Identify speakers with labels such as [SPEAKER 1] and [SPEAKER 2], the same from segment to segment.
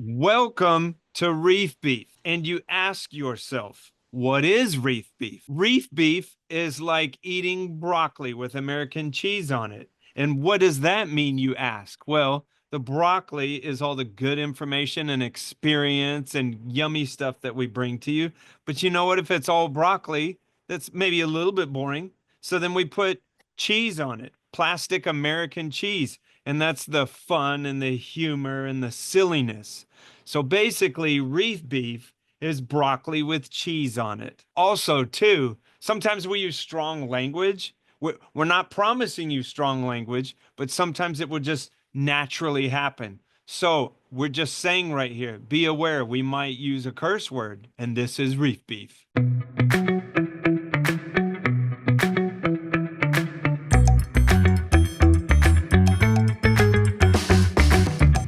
[SPEAKER 1] Welcome to Reef Beef. And you ask yourself, what is reef beef? Reef beef is like eating broccoli with American cheese on it. And what does that mean, you ask? Well, the broccoli is all the good information and experience and yummy stuff that we bring to you. But you know what? If it's all broccoli, that's maybe a little bit boring. So then we put cheese on it, plastic American cheese. And that's the fun and the humor and the silliness. So basically, reef beef is broccoli with cheese on it. Also, too, sometimes we use strong language. We're not promising you strong language, but sometimes it will just naturally happen. So we're just saying right here, be aware we might use a curse word, and this is reef beef.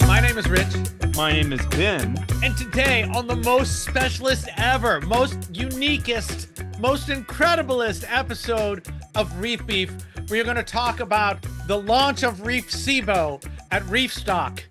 [SPEAKER 2] My name is Rich.
[SPEAKER 1] My name is Ben.
[SPEAKER 2] And today, on the most specialist ever, most uniquest, most incrediblest episode of Reef Beef, we're going to talk about the launch of Reefcebo at Reef Stock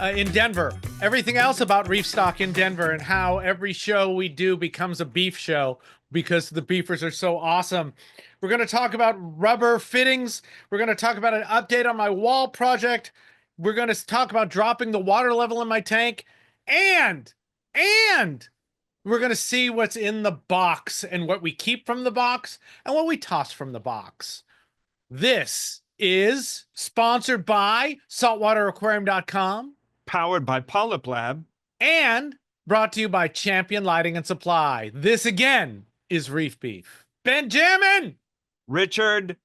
[SPEAKER 2] in Denver. Everything else about Reef Stock in Denver and how every show we do becomes a beef show because the beefers are so awesome. We're going to talk about rubber fittings. We're going to talk about an update on my wall project. We're going to talk about dropping the water level in my tank. And we're going to see what's in the box and what we keep from the box and what we toss from the box. This is sponsored by saltwateraquarium.com.
[SPEAKER 1] Powered by PolypLab.
[SPEAKER 2] And brought to you by Champion Lighting and Supply. This again is Reef Beef. Benjamin!
[SPEAKER 1] Richard.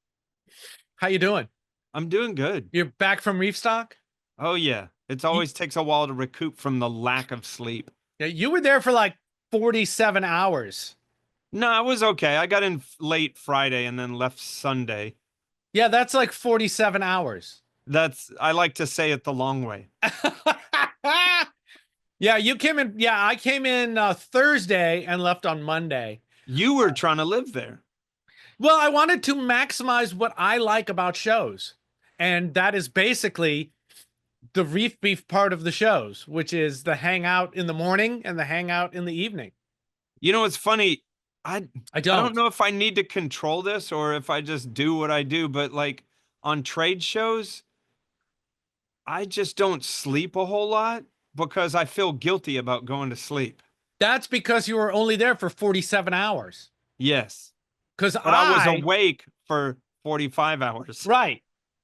[SPEAKER 2] How you doing?
[SPEAKER 1] I'm doing good.
[SPEAKER 2] You're back from Reef Stock?
[SPEAKER 1] Oh, yeah. It always takes a while to recoup from the lack of sleep.
[SPEAKER 2] Yeah, you were there for like 47 hours.
[SPEAKER 1] No, I was okay. I got in late Friday and then left Sunday.
[SPEAKER 2] Yeah, that's like 47 hours.
[SPEAKER 1] I like to say it the long way.
[SPEAKER 2] Yeah, you came in. Yeah, I came in Thursday and left on Monday.
[SPEAKER 1] You were trying to live there.
[SPEAKER 2] Well, I wanted to maximize what I like about shows. And that is basically the Reef Beef part of the shows, which is the hangout in the morning and the hangout in the evening.
[SPEAKER 1] You know, it's funny. I
[SPEAKER 2] don't.
[SPEAKER 1] I don't know if I need to control this or if I just do what I do, but like on trade shows, I just don't sleep a whole lot because I feel guilty about going to sleep.
[SPEAKER 2] That's because you were only there for 47 hours.
[SPEAKER 1] Yes.
[SPEAKER 2] Because
[SPEAKER 1] I was awake for 45 hours.
[SPEAKER 2] Right.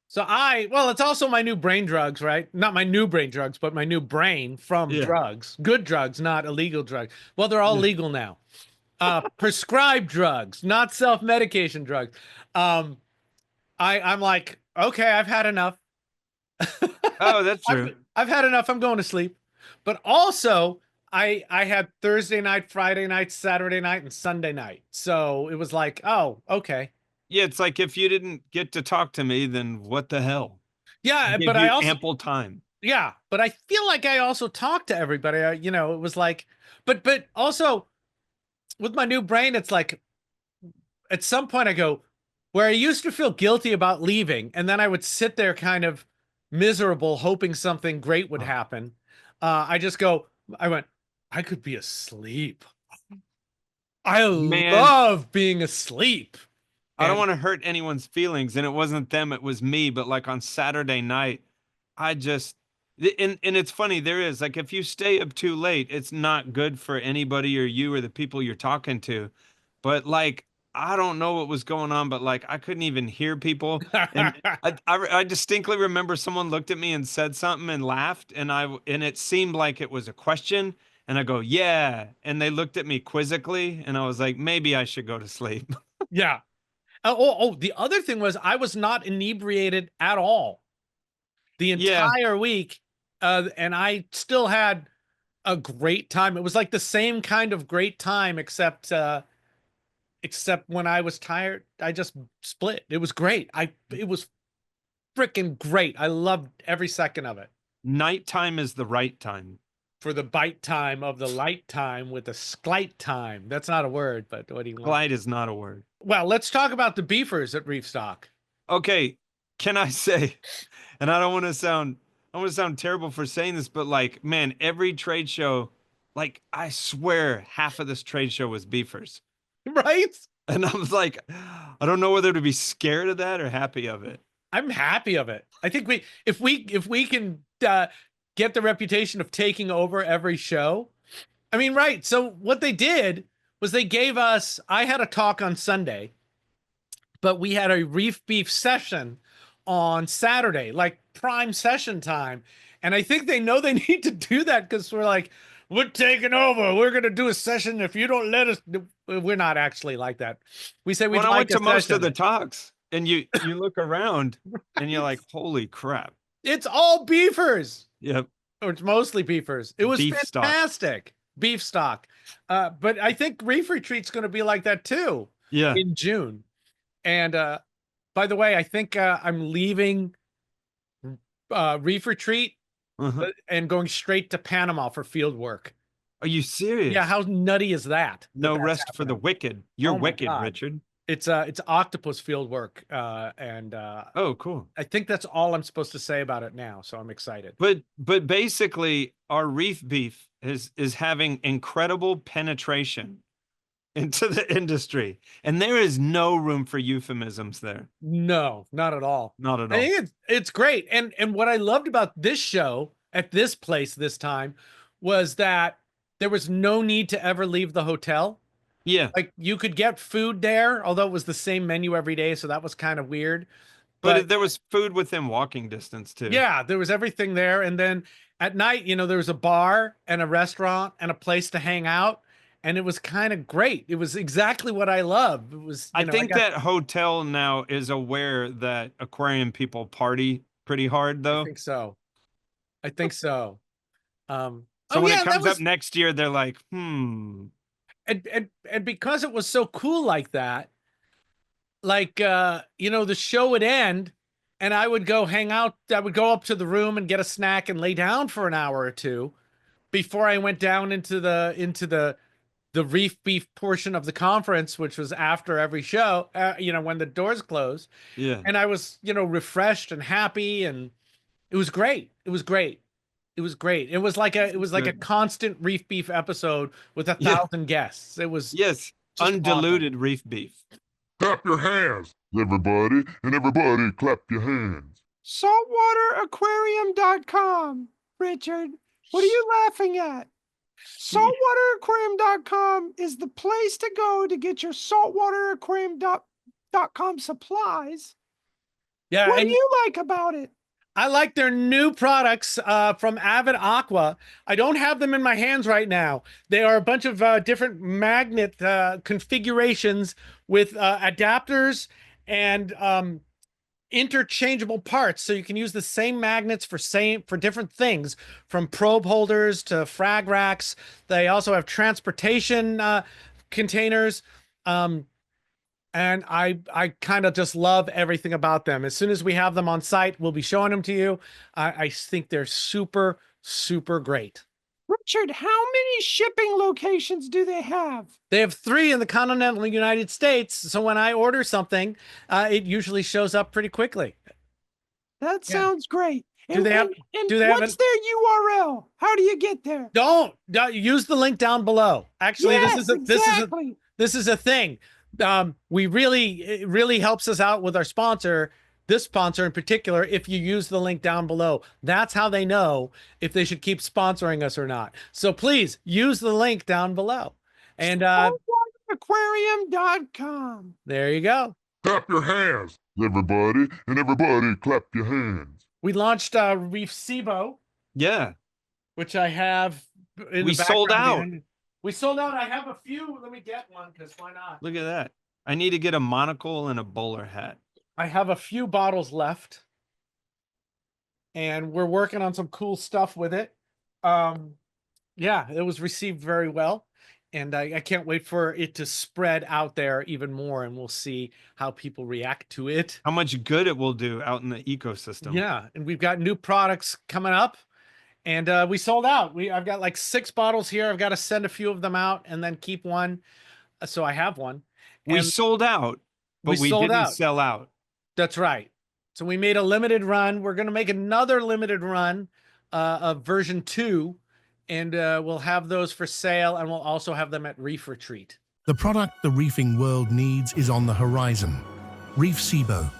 [SPEAKER 2] So well, it's also my new brain drugs, right? Not my new brain drugs, but my new brain from drugs. Good drugs, not illegal drugs. Well, they're all legal now. Prescribed drugs, not self-medication drugs. I'm like, okay, I've had enough.
[SPEAKER 1] Oh, that's true.
[SPEAKER 2] I've had enough. I'm going to sleep. But also, I had Thursday night, Friday night, Saturday night, and Sunday night. So it was like, oh, okay.
[SPEAKER 1] Yeah, it's like if you didn't get to talk to me, then what the hell?
[SPEAKER 2] Yeah, but I also
[SPEAKER 1] ample time.
[SPEAKER 2] Yeah, but I feel like I also talked to everybody. It was like, but also with my new brain, it's like at some point I go where I used to feel guilty about leaving, and then I would sit there kind of miserable, hoping something great would happen. I went, I could be asleep. I love being asleep.
[SPEAKER 1] I don't want to hurt anyone's feelings, and it wasn't them, it was me. But like on Saturday night, and it's funny, there is like if you stay up too late, it's not good for anybody or you or the people you're talking to. But like I don't know what was going on, but like I couldn't even hear people. And I distinctly remember someone looked at me and said something and laughed, and it seemed like it was a question. And I go, yeah. And they looked at me quizzically, and I was like, maybe I should go to sleep.
[SPEAKER 2] Yeah. The other thing was I was not inebriated at all the entire week, and I still had a great time. It was like the same kind of great time, except when I was tired, I just split. It was great. It was freaking great. I loved every second of it.
[SPEAKER 1] Nighttime is the right time.
[SPEAKER 2] For the bite time of the light time with the sklite time. That's not a word, but what do you want?
[SPEAKER 1] Glide is not a word.
[SPEAKER 2] Well, let's talk about the beefers at Reef Stock.
[SPEAKER 1] Okay, can I say, and I don't want to sound I'm gonna sound terrible for saying this, but like, man, every trade show, like, I swear half of this trade show was beefers.
[SPEAKER 2] Right?
[SPEAKER 1] And I was like, I don't know whether to be scared of that or happy of it.
[SPEAKER 2] I'm happy of it. I think if we can get the reputation of taking over every show. I mean, right. So what they did was they gave us, I had a talk on Sunday, but we had a reef beef session on Saturday, like prime session time. And I think they know they need to do that because we're like, we're taking over. We're going to do a session. If you don't let us, we're not actually like that. We say we'd
[SPEAKER 1] When I
[SPEAKER 2] like
[SPEAKER 1] went
[SPEAKER 2] a
[SPEAKER 1] to most of
[SPEAKER 2] session.
[SPEAKER 1] the talks, and you look around and you're like, holy crap.
[SPEAKER 2] It's all beefers.
[SPEAKER 1] Yep.
[SPEAKER 2] Or it's mostly beefers. It was
[SPEAKER 1] Beef stock.
[SPEAKER 2] fantastic. Beef stock. But I think Reef Retreat's going to be like that too
[SPEAKER 1] Yeah.
[SPEAKER 2] in June. And by the way, I think I'm leaving Reef Retreat
[SPEAKER 1] Uh-huh.
[SPEAKER 2] and going straight to Panama for field work.
[SPEAKER 1] Are you
[SPEAKER 2] Yeah,
[SPEAKER 1] serious?
[SPEAKER 2] how nutty is that?
[SPEAKER 1] No
[SPEAKER 2] That's
[SPEAKER 1] rest for the
[SPEAKER 2] happening.
[SPEAKER 1] wicked. You're
[SPEAKER 2] Oh my
[SPEAKER 1] wicked,
[SPEAKER 2] God.
[SPEAKER 1] Richard.
[SPEAKER 2] It's octopus field work. And
[SPEAKER 1] Oh, cool.
[SPEAKER 2] I think that's all I'm supposed to say about it now. So I'm excited.
[SPEAKER 1] But basically, our reef beef is having incredible penetration into the industry, and there is no room for euphemisms there.
[SPEAKER 2] No, not at all.
[SPEAKER 1] Not at
[SPEAKER 2] I
[SPEAKER 1] all.
[SPEAKER 2] think it's great. And what I loved about this show at this place this time was that there was no need to ever leave the hotel.
[SPEAKER 1] Yeah,
[SPEAKER 2] Like you could get food there, although it was the same menu every day, so that was kind of weird.
[SPEAKER 1] but
[SPEAKER 2] But
[SPEAKER 1] there was food within walking distance too.
[SPEAKER 2] yeah, there was everything there. And then at night, there was a bar and a restaurant and a place to hang out. And it was kind of great. It was exactly what I love. It was,
[SPEAKER 1] I
[SPEAKER 2] I
[SPEAKER 1] think
[SPEAKER 2] got,
[SPEAKER 1] that hotel now is aware that aquarium people party pretty hard,
[SPEAKER 2] I
[SPEAKER 1] though.
[SPEAKER 2] think so. I think so.
[SPEAKER 1] So
[SPEAKER 2] Oh
[SPEAKER 1] when it
[SPEAKER 2] yeah, that
[SPEAKER 1] comes up
[SPEAKER 2] was
[SPEAKER 1] next year, they're like, hmm.
[SPEAKER 2] and because it was so cool like that, like the show would end and I would go hang out. I would go up to the room and get a snack and lay down for an hour or two before I went down into the reef beef portion of the conference, which was after every show, when the doors closed.
[SPEAKER 1] Yeah.
[SPEAKER 2] And I was, refreshed and happy, and it was great. It was great. It was great. It was like a
[SPEAKER 1] Good.
[SPEAKER 2] constant reef beef episode with a
[SPEAKER 1] Yeah.
[SPEAKER 2] thousand guests. It was
[SPEAKER 1] Yes.
[SPEAKER 2] just awesome.
[SPEAKER 1] Undiluted reef beef.
[SPEAKER 3] Clap your hands, everybody, and everybody clap your hands.
[SPEAKER 1] SaltwaterAquarium.com. Richard, what are you laughing at? SaltwaterAquarium.com is the place to go to get your saltwateraquarium.com supplies.
[SPEAKER 2] Yeah,
[SPEAKER 1] What do
[SPEAKER 2] and
[SPEAKER 1] you like about it?
[SPEAKER 2] I like their new products from Avid Aqua. I don't have them in my hands right now. They are a bunch of different magnet configurations with adapters and interchangeable parts, so you can use the same magnets for different things, from probe holders to frag racks. They also have transportation containers. And I kind of just love everything about them. As soon as we have them on site, we'll be showing them to you. I think they're super, super great.
[SPEAKER 1] Richard, how many shipping locations do they have?
[SPEAKER 2] They have 3 in the continental United States. So when I order something, it usually shows up pretty quickly.
[SPEAKER 1] That
[SPEAKER 2] Yeah.
[SPEAKER 1] sounds great.
[SPEAKER 2] Do they have-
[SPEAKER 1] and
[SPEAKER 2] do they have
[SPEAKER 1] what's
[SPEAKER 2] an-
[SPEAKER 1] their URL? How do you get there?
[SPEAKER 2] Don't use the link down below. Actually,
[SPEAKER 1] Yes, exactly.
[SPEAKER 2] this is a thing. It really helps us out with our sponsor, this sponsor in particular, if you use the link down below. That's how they know if they should keep sponsoring us or not. So please use the link down below. And
[SPEAKER 1] Aquarium.com.
[SPEAKER 2] there you go.
[SPEAKER 3] Clap your hands, everybody, and everybody clap your hands.
[SPEAKER 2] We launched Reefcebo,
[SPEAKER 1] Yeah.
[SPEAKER 2] which I have in
[SPEAKER 1] We
[SPEAKER 2] the
[SPEAKER 1] sold
[SPEAKER 2] background
[SPEAKER 1] out.
[SPEAKER 2] behind me. We sold out. I have a few. Let me get one, because why not?
[SPEAKER 1] Look at that. I need to get a monocle and a bowler hat.
[SPEAKER 2] I have a few bottles left, and we're working on some cool stuff with it. Yeah, it was received very well, and I can't wait for it to spread out there even more, and we'll see how people react to it.
[SPEAKER 1] How much good it will do out in the ecosystem.
[SPEAKER 2] Yeah, and we've got new products coming up, and we sold out. I've got like 6 bottles here. I've got to send a few of them out and then keep one, so I have one.
[SPEAKER 1] We
[SPEAKER 2] And
[SPEAKER 1] sold out, but we
[SPEAKER 2] sold
[SPEAKER 1] didn't
[SPEAKER 2] out.
[SPEAKER 1] sell out.
[SPEAKER 2] That's right. So we made a limited run. We're going to make another limited run of version 2, and we'll have those for sale, and we'll also have them at Reef Retreat.
[SPEAKER 4] The product the reefing world needs is on the horizon, Reefcebo.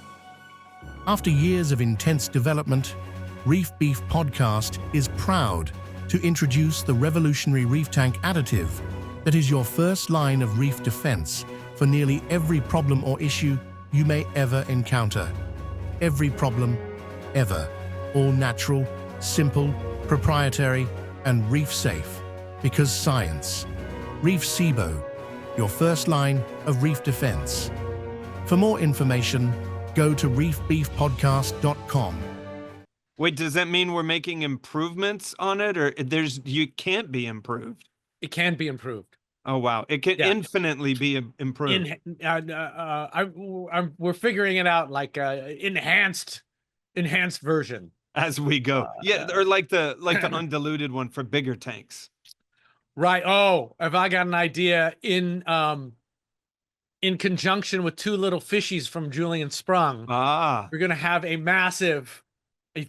[SPEAKER 4] After years of intense development, Reef Beef Podcast is proud to introduce the revolutionary reef tank additive that is your first line of reef defense for nearly every problem or issue you may ever encounter. Every problem, ever. All natural, simple, proprietary, and reef safe. Because science. Reefcebo, your first line of reef defense. For more information, go to reefbeefpodcast.com.
[SPEAKER 1] Wait, does that mean we're making improvements on it, or you can't be improved?
[SPEAKER 2] It can be improved.
[SPEAKER 1] Oh wow, it can infinitely be improved.
[SPEAKER 2] We're figuring it out, like enhanced version
[SPEAKER 1] as we go. Yeah, or like the undiluted one for bigger tanks.
[SPEAKER 2] Right. Oh, have I got an idea? In conjunction with Two Little Fishies from Julian Sprung, we're gonna have a massive, a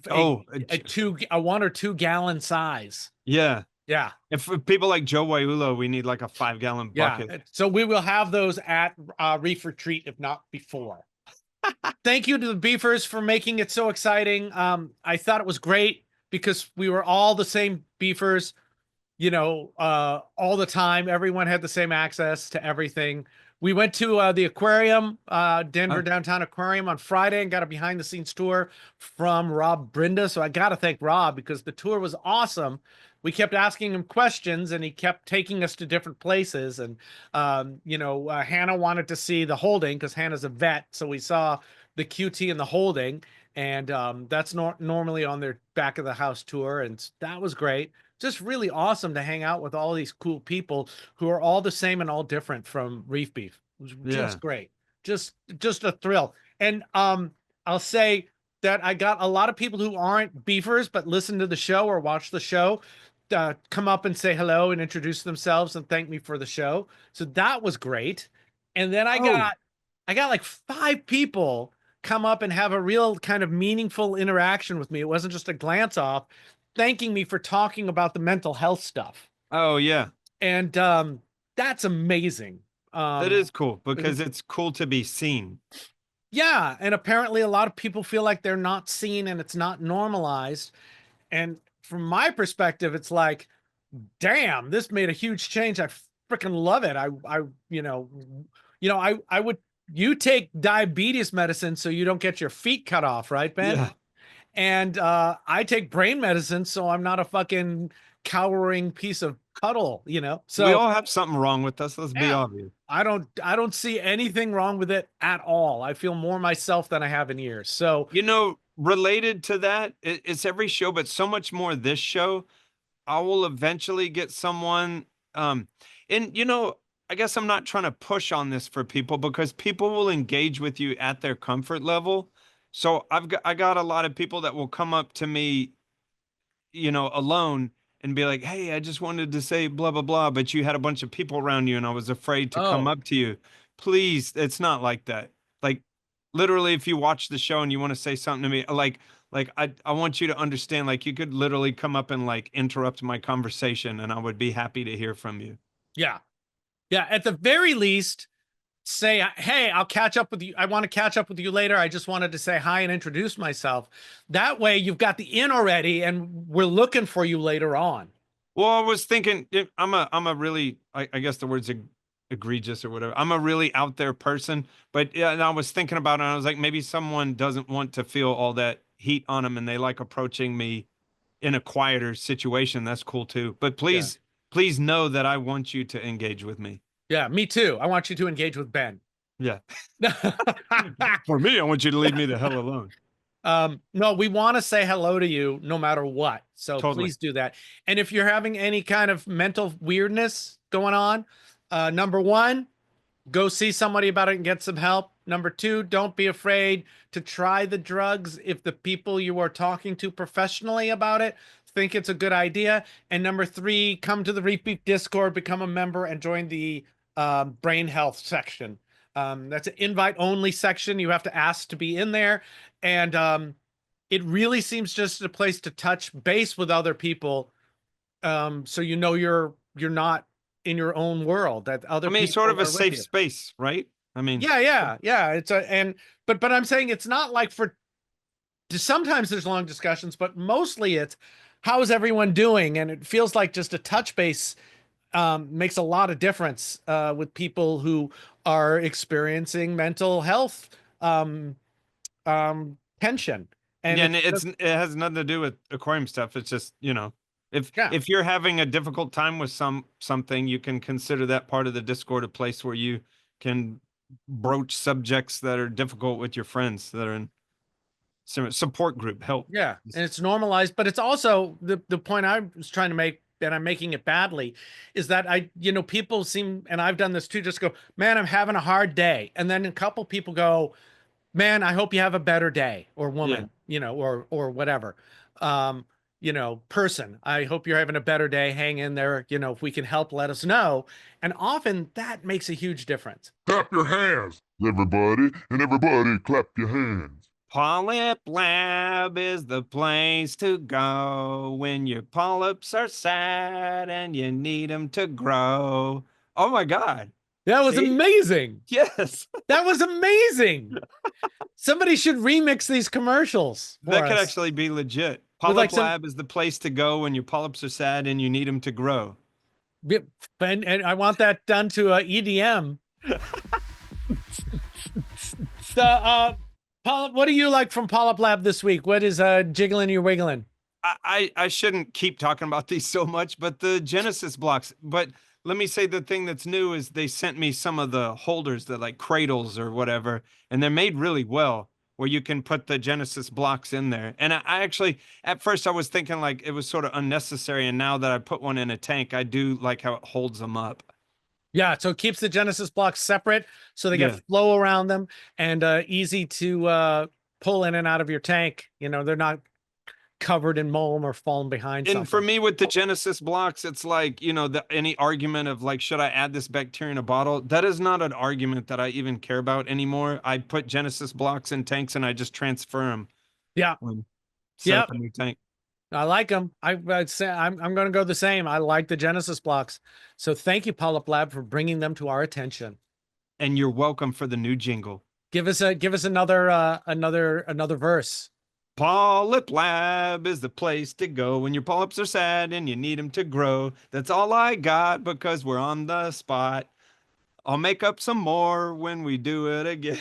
[SPEAKER 2] 1 or 2 gallon size.
[SPEAKER 1] Yeah.
[SPEAKER 2] Yeah.
[SPEAKER 1] And for people like Joe Waiulo, we need like a 5-gallon bucket.
[SPEAKER 2] Yeah. So we will have those at Reef Retreat, if not before. Thank you to the beefers for making it so exciting. I thought it was great because we were all the same beefers, you know, all the time. Everyone had the same access to everything. We went to the Aquarium, Denver Downtown Aquarium on Friday, and got a behind-the-scenes tour from Rob Brinda. So I got to thank Rob because the tour was awesome. We kept asking him questions, and he kept taking us to different places. And, you know, Hannah wanted to see the holding because Hannah's a vet. So we saw the QT and the holding, and that's normally on their back of the house tour. And that was great. Just really awesome to hang out with all these cool people who are all the same and all different from Reef Beef. It was just great. Just a thrill. And I'll say that I got a lot of people who aren't beefers but listen to the show or watch the show come up and say hello and introduce themselves and thank me for the show. So that was great. And then I got like 5 people come up and have a real kind of meaningful interaction with me. It wasn't just a glance off, thanking me for talking about the mental health stuff.
[SPEAKER 1] Oh yeah.
[SPEAKER 2] And that's amazing.
[SPEAKER 1] That is cool because it's cool to be seen.
[SPEAKER 2] Yeah. And apparently a lot of people feel like they're not seen and it's not normalized. And from my perspective, it's like, damn, this made a huge change. I freaking love it. You take diabetes medicine so you don't get your feet cut off, right, Ben?
[SPEAKER 1] Yeah.
[SPEAKER 2] And I take brain medicine so I'm not a fucking cowering piece of puddle, you know. So
[SPEAKER 1] we all have something wrong with us. Let's be obvious.
[SPEAKER 2] I don't see anything wrong with it at all. I feel more myself than I have in years. So,
[SPEAKER 1] you know, related to that, it's every show, but so much more this show. I will eventually get someone, and you know, I guess I'm not trying to push on this for people because people will engage with you at their comfort level. So I got a lot of people that will come up to me, you know, alone and be like, "Hey, I just wanted to say blah blah blah," but you had a bunch of people around you and I was afraid to come up to you. Please, it's not like that. Like literally, if you watch the show and you want to say something to me, like I want you to understand, like you could literally come up and like interrupt my conversation and I would be happy to hear from you.
[SPEAKER 2] Yeah. Yeah. At the very least, say, hey, I'll catch up with you. I want to catch up with you later. I just wanted to say hi and introduce myself. That way you've got the in already and we're looking for you later on.
[SPEAKER 1] Well, I was thinking I'm a really, I guess the word's egregious or whatever. I'm a really out there person, but yeah, and I was thinking about it and I was like, maybe someone doesn't want to feel all that heat on them and they like approaching me in a quieter situation. That's cool too. But please know that I want you to engage with me.
[SPEAKER 2] Yeah, me too. I want you to engage with Ben.
[SPEAKER 1] Yeah. For me, I want you to leave me the hell alone.
[SPEAKER 2] No, we want to say hello to you no matter what. So please do that. And if you're having any kind of mental weirdness going on, number 1, go see somebody about it and get some help. Number 2, don't be afraid to try the drugs if the people you are talking to professionally about it think it's a good idea. And number 3, come to the Reef Beef Discord, become a member, and join the brain health section. That's an invite only section. You have to ask to be in there. And it really seems just a place to touch base with other people. So you know you're not in your own world, that other
[SPEAKER 1] I mean, sort
[SPEAKER 2] people
[SPEAKER 1] of a
[SPEAKER 2] are with
[SPEAKER 1] safe
[SPEAKER 2] you.
[SPEAKER 1] space, right? I mean,
[SPEAKER 2] Yeah. It's a but I'm saying it's not like sometimes there's long discussions, but mostly it's how's everyone doing, and it feels like just a touch base makes a lot of difference with people who are experiencing mental health tension, and
[SPEAKER 1] yeah, and
[SPEAKER 2] it's just,
[SPEAKER 1] it has nothing to do with aquarium stuff. It's just,
[SPEAKER 2] yeah.
[SPEAKER 1] if you're having a difficult time with something, you can consider that part of the Discord a place where you can broach subjects that are difficult with your friends that are in support group help.
[SPEAKER 2] Yeah, and it's normalized, but it's also the point I was trying to make, and I'm making it badly, is that people seem, and I've done this too, just go, man, I'm having a hard day, and then a couple people go, man, I hope you have a better day, or
[SPEAKER 1] Yeah.
[SPEAKER 2] woman, or whatever, person. I hope you're having a better day. Hang in there. If we can help, let us know. And often that makes a huge difference.
[SPEAKER 3] Clap your hands, everybody, and everybody clap your hands.
[SPEAKER 1] PolypLab is the place to go when your polyps are sad and you need them to grow. Oh my God.
[SPEAKER 2] That was
[SPEAKER 1] See?
[SPEAKER 2] amazing.
[SPEAKER 1] Yes.
[SPEAKER 2] That was amazing. Somebody should remix these commercials for
[SPEAKER 1] That could
[SPEAKER 2] us.
[SPEAKER 1] actually be legit.
[SPEAKER 2] With like
[SPEAKER 1] PolypLab is the place to go when your polyps are sad and you need them to grow.
[SPEAKER 2] And I want that done to EDM. What do you like from PolypLab this week? What is jiggling your wiggling?
[SPEAKER 1] I shouldn't keep talking about these so much, but the Genesis blocks. But let me say the thing that's new is they sent me some of the holders that like cradles or whatever, and they're made really well where you can put the Genesis blocks in there. And I actually, at first I was thinking like it was sort of unnecessary. And now that I put one in a tank, I do like how it holds them up.
[SPEAKER 2] Yeah, so it keeps the Genesis blocks separate so they
[SPEAKER 1] Yeah.
[SPEAKER 2] get flow around them, and easy to pull in and out of your tank. They're not covered in mold or falling behind
[SPEAKER 1] And
[SPEAKER 2] something.
[SPEAKER 1] for me with the Genesis blocks, it's like, any argument of like, should I add this bacteria in a bottle? That is not an argument that I even care about anymore. I put Genesis blocks in tanks and I just transfer them.
[SPEAKER 2] Yeah.
[SPEAKER 1] Set up a new tank.
[SPEAKER 2] I like them. I'd say I'm going to go the same. I like the Genesis blocks. So thank you, PolypLab, for bringing them to our attention.
[SPEAKER 1] And you're welcome for the new jingle.
[SPEAKER 2] Give us another verse.
[SPEAKER 1] PolypLab is the place to go when your polyps are sad and you need them to grow. That's all I got because we're on the spot. I'll make up some more when we do it again.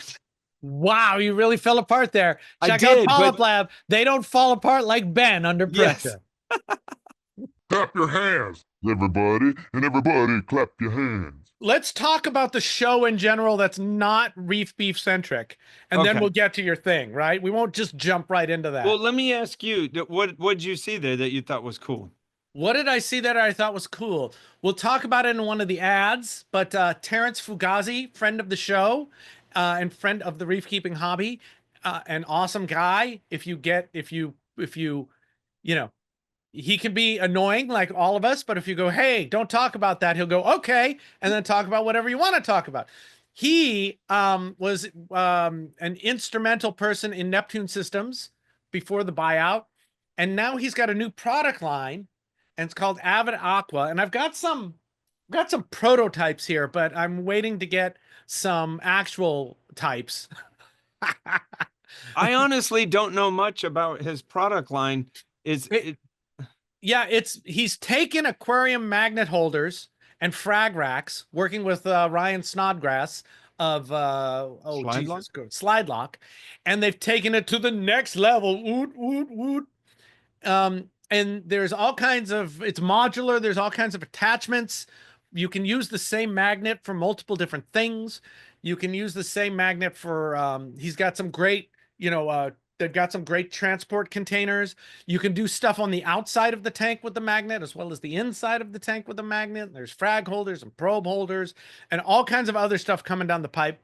[SPEAKER 2] Wow, you really fell apart there. Check
[SPEAKER 1] did,
[SPEAKER 2] out
[SPEAKER 1] but-
[SPEAKER 2] PolypLab. They don't fall apart like Ben under
[SPEAKER 1] Yes.
[SPEAKER 2] pressure.
[SPEAKER 3] Clap your hands, everybody, and everybody clap your hands.
[SPEAKER 2] Let's talk about the show in general that's not Reef Beef centric, and then
[SPEAKER 1] Okay.
[SPEAKER 2] we'll get to your thing, right? We won't just jump right into that.
[SPEAKER 1] Well, let me ask you, what'd you see there that you thought was cool?
[SPEAKER 2] What did I see that I thought was cool? We'll talk about it in one of the ads, but Terrence Fugazi, friend of the show, and friend of the reef keeping hobby, an awesome guy. If you he can be annoying like all of us, but if you go, hey, don't talk about that, he'll go, okay, and then talk about whatever you want to talk about. He was an instrumental person in Neptune Systems before the buyout, and now he's got a new product line, and it's called Avid Aqua. And I've got some prototypes here, but I'm waiting to get some actual types.
[SPEAKER 1] I honestly don't know much about his product line.
[SPEAKER 2] Yeah, he's taken aquarium magnet holders and frag racks, working with Ryan Snodgrass of Slide Lock, and they've taken it to the next level. Woot woot woot. And there's all kinds of, it's modular. There's all kinds of attachments. You can use the same magnet for multiple different things. You can use the same magnet for, he's got some great, they've got some great transport containers. You can do stuff on the outside of the tank with the magnet as well as the inside of the tank with the magnet. There's frag holders and probe holders and all kinds of other stuff coming down the pipe.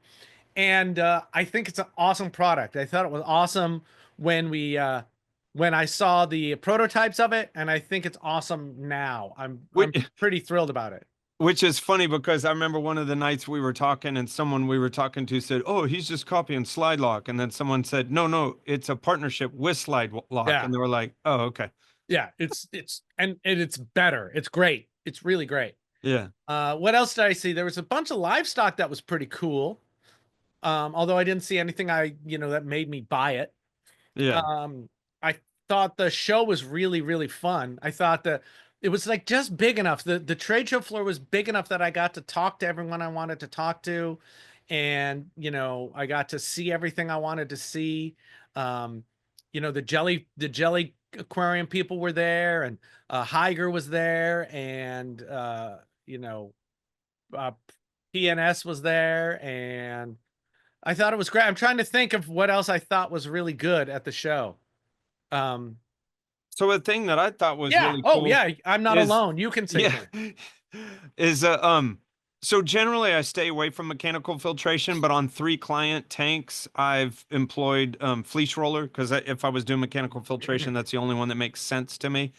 [SPEAKER 2] And I think it's an awesome product. I thought it was awesome when I saw the prototypes of it, and I think it's awesome now. I'm pretty thrilled about it.
[SPEAKER 1] which is funny because I remember one of the nights we were talking and someone we were talking to said, "Oh, he's just copying Slide Lock." And then someone said, "No, no, it's a partnership with Slide Lock."
[SPEAKER 2] Yeah.
[SPEAKER 1] And they were like, "Oh, okay."
[SPEAKER 2] Yeah. And it's better. It's great. It's really great.
[SPEAKER 1] Yeah.
[SPEAKER 2] What else did I see? There was a bunch of livestock that was pretty cool. Although I didn't see anything that made me buy it.
[SPEAKER 1] Yeah.
[SPEAKER 2] I thought the show was really, really fun. I thought that it was like just big enough. The trade show floor was big enough that I got to talk to everyone I wanted to talk to. And, I got to see everything I wanted to see. The jelly aquarium people were there, and Higer was there, and uh, PNS was there, and I thought it was great. I'm trying to think of what else I thought was really good at the show. Um,
[SPEAKER 1] So a thing that I thought was
[SPEAKER 2] yeah.
[SPEAKER 1] really
[SPEAKER 2] Oh,
[SPEAKER 1] cool
[SPEAKER 2] yeah. I'm not
[SPEAKER 1] is
[SPEAKER 2] alone. You can say
[SPEAKER 1] yeah
[SPEAKER 2] things.
[SPEAKER 1] is so generally I stay away from mechanical filtration, but on 3 client tanks I've employed fleece roller because if I was doing mechanical filtration, that's the only one that makes sense to me.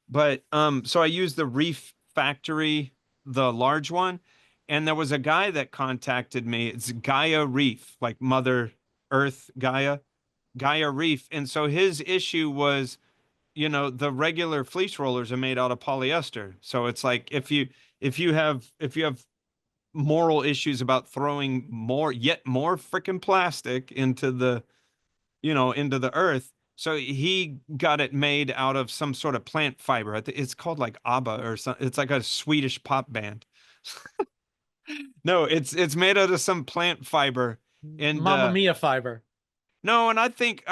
[SPEAKER 1] But so I use the Reef Factory, the large one, and there was a guy that contacted me. It's Gaia Reef, like Mother Earth Gaia Reef. And so his issue was, the regular fleece rollers are made out of polyester. So it's like if you have moral issues about throwing yet more freaking plastic into the earth. So he got it made out of some sort of plant fiber. It's called like ABBA or something. It's like a Swedish pop band. No, it's made out of some plant fiber. And
[SPEAKER 2] Mamma Mia fiber.
[SPEAKER 1] no, and I think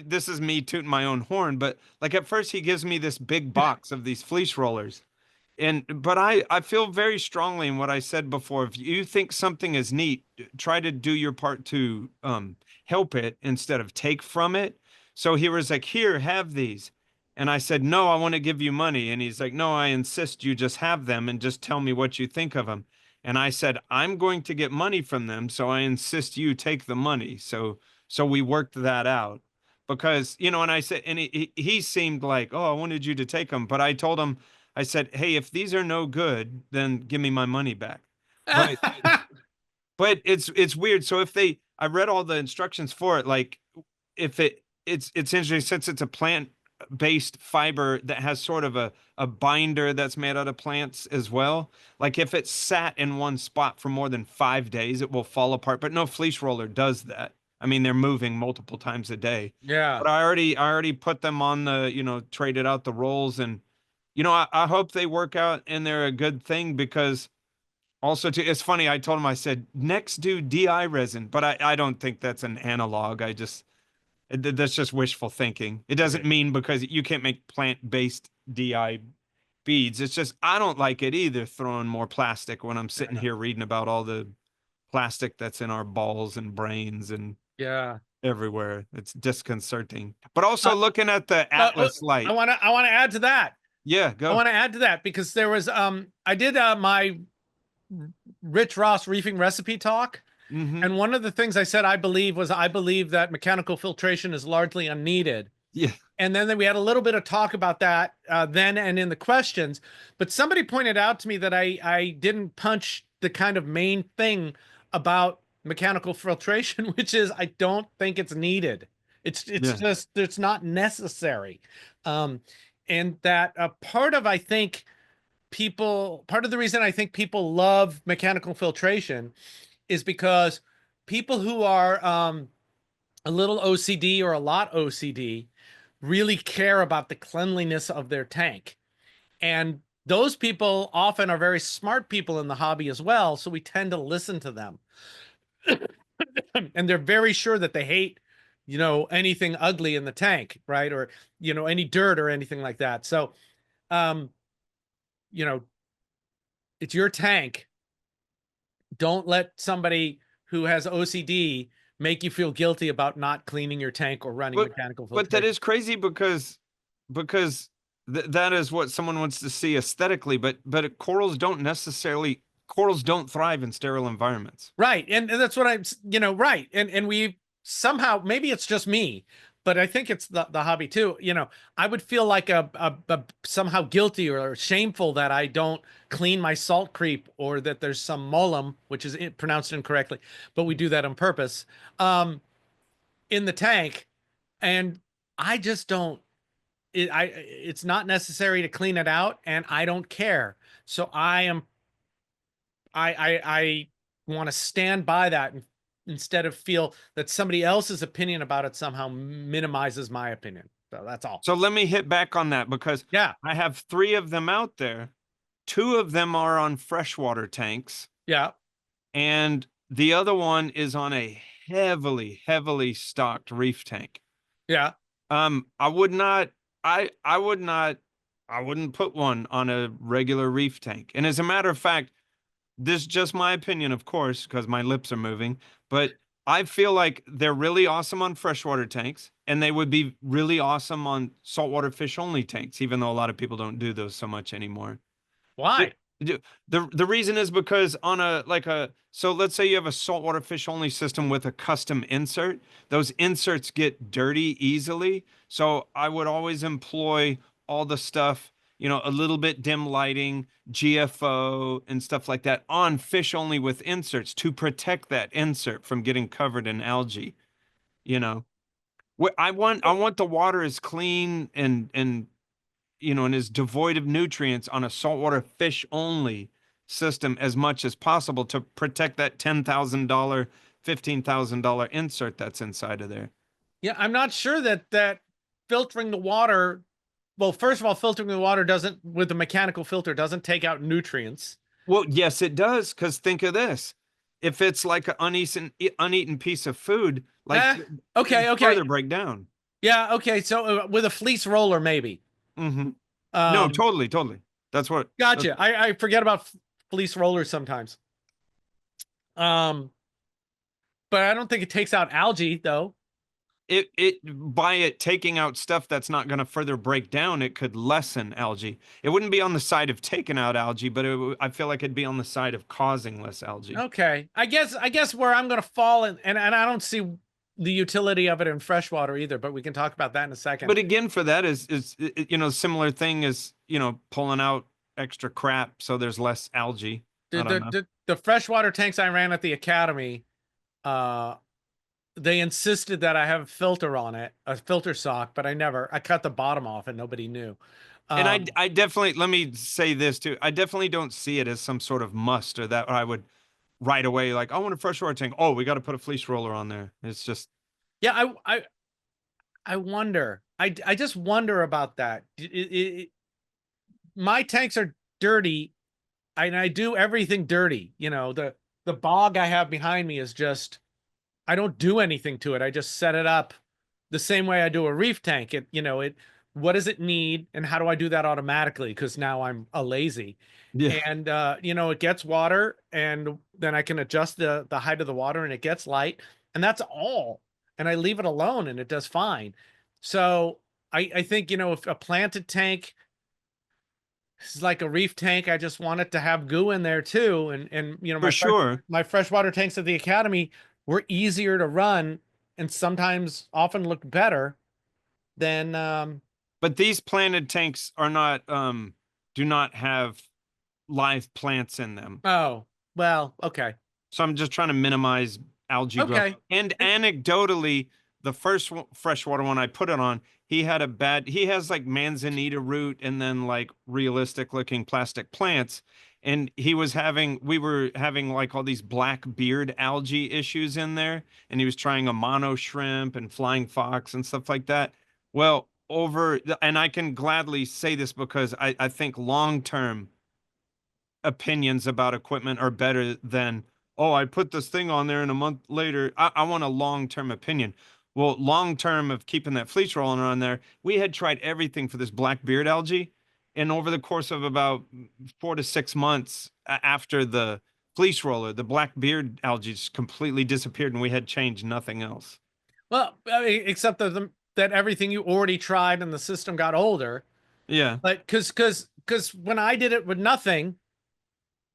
[SPEAKER 1] this is me tooting my own horn, but like at first he gives me this big box of these fleece rollers. But I feel very strongly in what I said before. If you think something is neat, try to do your part to help it instead of take from it. So he was like, "Here, have these." And I said, "No, I want to give you money." And he's like, "No, I insist you just have them and just tell me what you think of them." And I said, "I'm going to get money from them, so I insist you take the money." So we worked that out because, and I said, and he seemed like, "Oh, I wanted you to take them." But I told him, I said, "Hey, if these are no good, then give me my money back." But but it's weird. So I read all the instructions for it. Like if it's interesting since it's a plant-based fiber that has sort of a binder that's made out of plants as well. Like if it's sat in one spot for more than 5 days, it will fall apart. But no fleece roller does that. I mean, they're moving multiple times a day.
[SPEAKER 2] Yeah.
[SPEAKER 1] But I already put them on traded out the rolls and I hope they work out and they're a good thing because also too, it's funny. I told him, I said, next do DI resin, but I don't think that's an analog. That's just wishful thinking. It doesn't mean because you can't make plant-based DI beads. It's just, I don't like it either, throwing more plastic when I'm sitting here reading about all the plastic that's in our balls and brains and
[SPEAKER 2] Yeah.
[SPEAKER 1] everywhere. It's disconcerting. But also looking at the Atlas light.
[SPEAKER 2] I want to add to that.
[SPEAKER 1] Yeah,
[SPEAKER 2] I
[SPEAKER 1] go.
[SPEAKER 2] want to add to that because there was I did my Rich Ross reefing recipe talk, and one of the things I said I believe that mechanical filtration is largely unneeded.
[SPEAKER 1] Yeah.
[SPEAKER 2] And then we had a little bit of talk about that then and in the questions, but somebody pointed out to me that I didn't punch the kind of main thing about mechanical filtration, which is I don't think it's needed. It's just it's not necessary. And that part of the reason I think people love mechanical filtration is because people who are a little OCD or a lot OCD really care about the cleanliness of their tank. And those people often are very smart people in the hobby as well. So we tend to listen to them. And they're very sure that they hate, anything ugly in the tank, right? Or, any dirt or anything like that. So, it's your tank. Don't let somebody who has OCD make you feel guilty about not cleaning your tank or running mechanical filtration.
[SPEAKER 1] But that is crazy because that is what someone wants to see aesthetically, but corals don't thrive in sterile environments.
[SPEAKER 2] Right. And that's what I'm, right. And we somehow, maybe it's just me, but I think it's the hobby too. You know, I would feel like a somehow guilty or shameful that I don't clean my salt creep, or that there's some molum, which is pronounced incorrectly, but we do that on purpose, in the tank. And I just don't, it's not necessary to clean it out, and I don't care. So I want to stand by that, and instead of feel that somebody else's opinion about it somehow minimizes my opinion. So that's all.
[SPEAKER 1] So let me hit back on that, because
[SPEAKER 2] Yeah.
[SPEAKER 1] I have 3 of them out there. 2 of them are on freshwater tanks,
[SPEAKER 2] Yeah.
[SPEAKER 1] and the other one is on a heavily stocked reef tank.
[SPEAKER 2] Yeah.
[SPEAKER 1] I would not, I would not, I wouldn't put one on a regular reef tank. And as a matter of fact, this is just my opinion, of course, because my lips are moving, but I feel like they're really awesome on freshwater tanks, and they would be really awesome on saltwater fish only tanks, even though a lot of people don't do those so much anymore.
[SPEAKER 2] Why?
[SPEAKER 1] The reason is because on so let's say you have a saltwater fish only system with a custom insert, those inserts get dirty easily. So I would always employ all the stuff, a little bit dim lighting, GFO and stuff like that on fish only with inserts to protect that insert from getting covered in algae. I want the water as clean and is devoid of nutrients on a saltwater fish only system as much as possible to protect that $10,000, $15,000 insert that's inside of there.
[SPEAKER 2] Yeah, I'm not sure that filtering the water, well, first of all, filtering the water doesn't, with the mechanical filter, doesn't take out nutrients.
[SPEAKER 1] Well, yes, it does. Because think of this. If it's like an uneaten piece of food, like
[SPEAKER 2] okay.
[SPEAKER 1] further break down.
[SPEAKER 2] Yeah, okay. So with a fleece roller, maybe.
[SPEAKER 1] Mm-hmm. No, totally. That's what.
[SPEAKER 2] Gotcha. I forget about fleece rollers sometimes. But I don't think it takes out algae though.
[SPEAKER 1] By it taking out stuff that's not going to further break down, it could lessen algae. It wouldn't be on the side of taking out algae, but I feel like it'd be on the side of causing less algae.
[SPEAKER 2] Okay. I guess where I'm going to fall, and I don't see the utility of it in freshwater either, but we can talk about that in a second.
[SPEAKER 1] But again, for that is similar thing as, pulling out extra crap so there's less algae.
[SPEAKER 2] The freshwater tanks I ran at the academy, they insisted that I have a filter on it, a filter sock, but I cut the bottom off and nobody knew.
[SPEAKER 1] And I definitely, let me say this too. I definitely don't see it as some sort of must, or that I would right away, like, I want a freshwater tank. Oh, we got to put a fleece roller on there. It's just.
[SPEAKER 2] Yeah. I wonder, I just wonder about that. My tanks are dirty, and I do everything dirty. The bog I have behind me is just, I don't do anything to it. I just set it up the same way I do a reef tank. What does it need, and how do I do that automatically? Because now I'm a lazy.
[SPEAKER 1] Yeah.
[SPEAKER 2] And it gets water, and then I can adjust the height of the water, and it gets light, and that's all. And I leave it alone, and it does fine. So I think, if a planted tank is like a reef tank, I just want it to have goo in there too. And
[SPEAKER 1] For sure.
[SPEAKER 2] My freshwater tanks at the academy were easier to run, and sometimes often look better than
[SPEAKER 1] But these planted tanks are not do not have live plants in them.
[SPEAKER 2] Oh, well, okay.
[SPEAKER 1] So I'm just trying to minimize algae growth. And anecdotally, the first freshwater one I put it on, he has like manzanita root and then like realistic looking plastic plants. And we were having like all these black beard algae issues in there. And he was trying a mono shrimp and flying fox and stuff like that. Well, and I can gladly say this because I think long-term opinions about equipment are better than, oh, I put this thing on there and a month later. I want a long-term opinion. Well, long-term of keeping that fleece roller on there, we had tried everything for this black beard algae. And over the course of about 4 to 6 months after the fleece roller, the black beard algae just completely disappeared, and we had changed nothing else.
[SPEAKER 2] Well, except that everything you already tried and the system got older.
[SPEAKER 1] Yeah.
[SPEAKER 2] But because when I did it with nothing,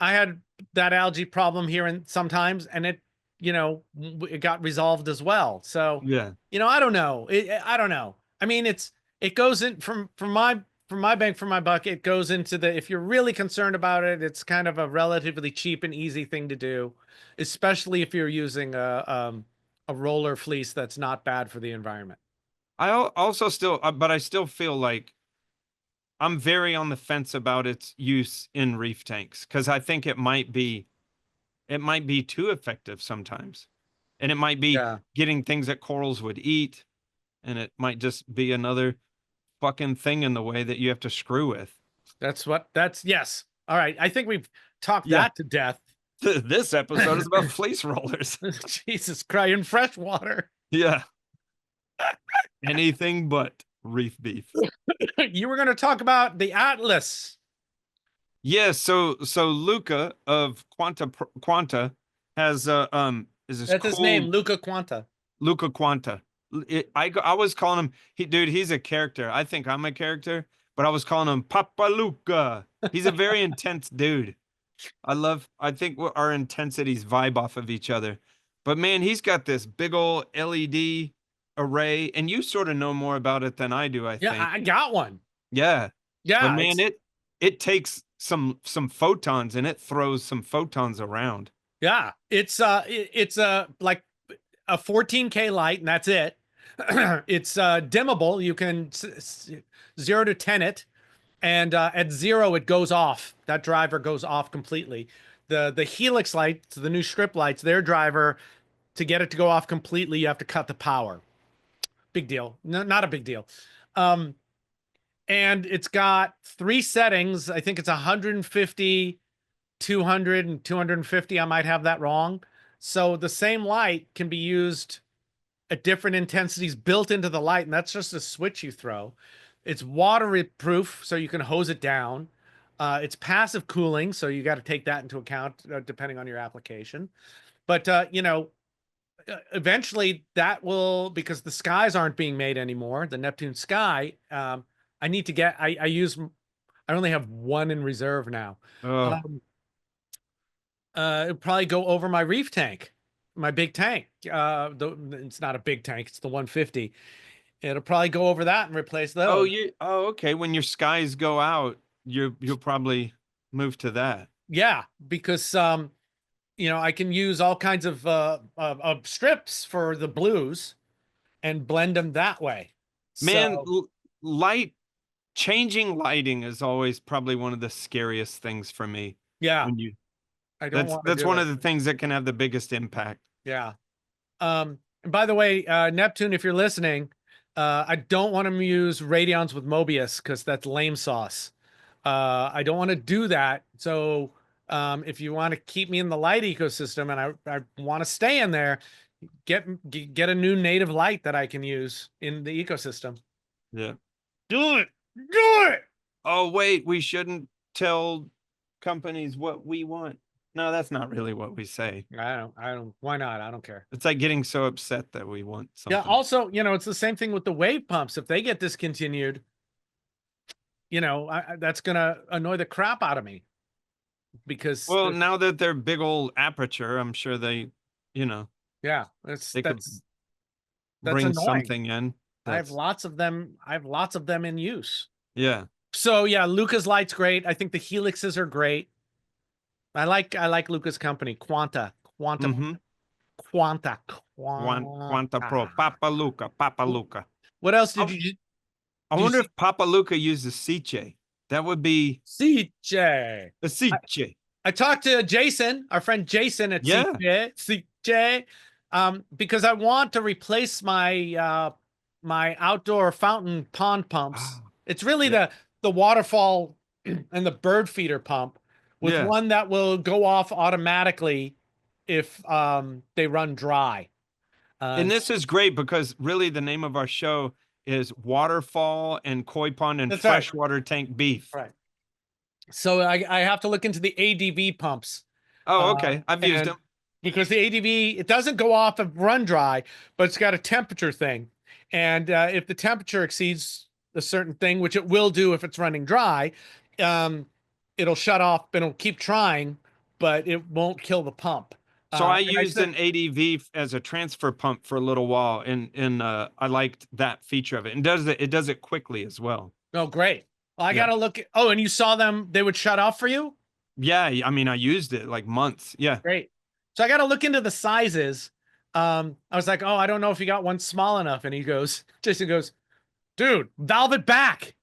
[SPEAKER 2] I had that algae problem here and sometimes, and it it got resolved as well. So,
[SPEAKER 1] Yeah.
[SPEAKER 2] I don't know. I don't know. I mean, it goes in from my bang for my buck. It goes into if you're really concerned about it, it's kind of a relatively cheap and easy thing to do, especially if you're using a roller fleece that's not bad for the environment.
[SPEAKER 1] Also still, but I still feel like I'm very on the fence about its use in reef tanks because I think it might be too effective sometimes, and it might be
[SPEAKER 2] Yeah.
[SPEAKER 1] getting things that corals would eat, and it might just be another fucking thing in the way that you have to screw with.
[SPEAKER 2] Yes. All right. I think we've talked
[SPEAKER 1] Yeah.
[SPEAKER 2] that to death.
[SPEAKER 1] This episode is about fleece rollers.
[SPEAKER 2] Jesus Christ, in fresh water.
[SPEAKER 1] Yeah. Anything but reef beef.
[SPEAKER 2] You were going to talk about the Atlas.
[SPEAKER 1] Yeah, so Luca of Quanta has is this
[SPEAKER 2] That's his name,
[SPEAKER 1] cool
[SPEAKER 2] Luca Quanta.
[SPEAKER 1] Luca Quanta. I was calling him he's a character. I think I'm a character, but I was calling him Papa Luca. He's a very intense dude. I think our intensities vibe off of each other. But man, he's got this big old LED array, and you sort of know more about it than I do, I
[SPEAKER 2] Yeah,
[SPEAKER 1] think.
[SPEAKER 2] I got one.
[SPEAKER 1] Yeah. But
[SPEAKER 2] Yeah,
[SPEAKER 1] man, it takes some photons and it throws some photons around.
[SPEAKER 2] yeah. It's like a 14K light, and that's it. It's dimmable. You can 0 to 10 it, and at 0 it goes off. That driver goes off completely. The helix lights, the new strip lights, their driver, to get it to go off completely, you have to cut the power. Big deal. No, not a big deal. And it's got 3 settings. I think it's 150, 200, and 250. I might have that wrong. So the same light can be used at different intensities built into the light, and that's just a switch you throw. It's waterproof, so you can hose it down. It's passive cooling, so you got to take that into account depending on your application. But eventually that will, because the skies aren't being made anymore, the Neptune sky. I need to get. I only have one in reserve now.
[SPEAKER 1] Oh,
[SPEAKER 2] It'd probably go over my reef tank, my big tank. It's not a big tank; it's the 150. It'll probably go over that and replace those.
[SPEAKER 1] okay. When your skies go out, you'll probably move to that.
[SPEAKER 2] Yeah, because I can use all kinds of strips for the blues and blend them that way.
[SPEAKER 1] Man,
[SPEAKER 2] So
[SPEAKER 1] changing lighting is always probably one of the scariest things for me.
[SPEAKER 2] yeah,
[SPEAKER 1] When you
[SPEAKER 2] I don't want to
[SPEAKER 1] that's
[SPEAKER 2] do
[SPEAKER 1] one
[SPEAKER 2] it.
[SPEAKER 1] of the things that can have the biggest impact.
[SPEAKER 2] Yeah. And by the way, Neptune, if you're listening, I don't want to use radions with Mobius because that's lame sauce. I don't want to do that. So if you want to keep me in the light ecosystem and I want to stay in there, get a new native light that I can use in the ecosystem.
[SPEAKER 1] Yeah.
[SPEAKER 2] Do it. Do it.
[SPEAKER 1] Oh, wait, we shouldn't tell companies what we want. No, that's not really what we say.
[SPEAKER 2] I don't. Why not? I don't care.
[SPEAKER 1] It's like getting so upset that we want something.
[SPEAKER 2] Yeah. Also, it's the same thing with the wave pumps. If they get discontinued, that's gonna annoy the crap out of me. Because
[SPEAKER 1] Well, now that they're big old aperture, I'm sure they,
[SPEAKER 2] yeah,
[SPEAKER 1] they could
[SPEAKER 2] that's
[SPEAKER 1] bring
[SPEAKER 2] annoying.
[SPEAKER 1] something in.
[SPEAKER 2] I have lots of them. I have lots of them in use.
[SPEAKER 1] Yeah.
[SPEAKER 2] So yeah, Luca's light's great. I think the helixes are great. I like Luca's company, Quanta.
[SPEAKER 1] Mhm.
[SPEAKER 2] Quanta.
[SPEAKER 1] Quanta Pro, Papa Luca.
[SPEAKER 2] What else
[SPEAKER 1] I
[SPEAKER 2] did you
[SPEAKER 1] I
[SPEAKER 2] do you
[SPEAKER 1] wonder
[SPEAKER 2] see-
[SPEAKER 1] if Papa Luca uses Siche. That would be
[SPEAKER 2] CJ?
[SPEAKER 1] a Siche.
[SPEAKER 2] I talked to Jason, our friend Jason at
[SPEAKER 1] Yeah.
[SPEAKER 2] CJ, because I want to replace my my outdoor fountain pond pumps.
[SPEAKER 1] Ah,
[SPEAKER 2] It's really
[SPEAKER 1] yeah.
[SPEAKER 2] the waterfall and the bird feeder pump with
[SPEAKER 1] Yeah.
[SPEAKER 2] one that will go off automatically if they run dry.
[SPEAKER 1] And this is great because really the name of our show is Waterfall and Koi Pond and
[SPEAKER 2] That's right.
[SPEAKER 1] Freshwater Tank Beef.
[SPEAKER 2] Right. So I have to look into the ADV pumps.
[SPEAKER 1] Oh, okay. I've used
[SPEAKER 2] and-
[SPEAKER 1] them.
[SPEAKER 2] Because the ADV, it doesn't go off and run dry, but it's got a temperature thing. And if the temperature exceeds a certain thing, which it will do if it's running dry, it'll shut off and it'll keep trying, but it won't kill the pump.
[SPEAKER 1] So I
[SPEAKER 2] And I
[SPEAKER 1] used
[SPEAKER 2] said,
[SPEAKER 1] an ADV as a transfer pump for a little while, and I liked that feature of it. And it does it quickly as well.
[SPEAKER 2] oh, great. Well, I
[SPEAKER 1] Yeah.
[SPEAKER 2] gotta look. Oh, and you saw them, they would shut off for you?
[SPEAKER 1] Yeah, I mean, I used it like months. Yeah.
[SPEAKER 2] Great. So I gotta look into the sizes. I was like, oh, I don't know if you got one small enough. And Jason goes, dude, valve it back.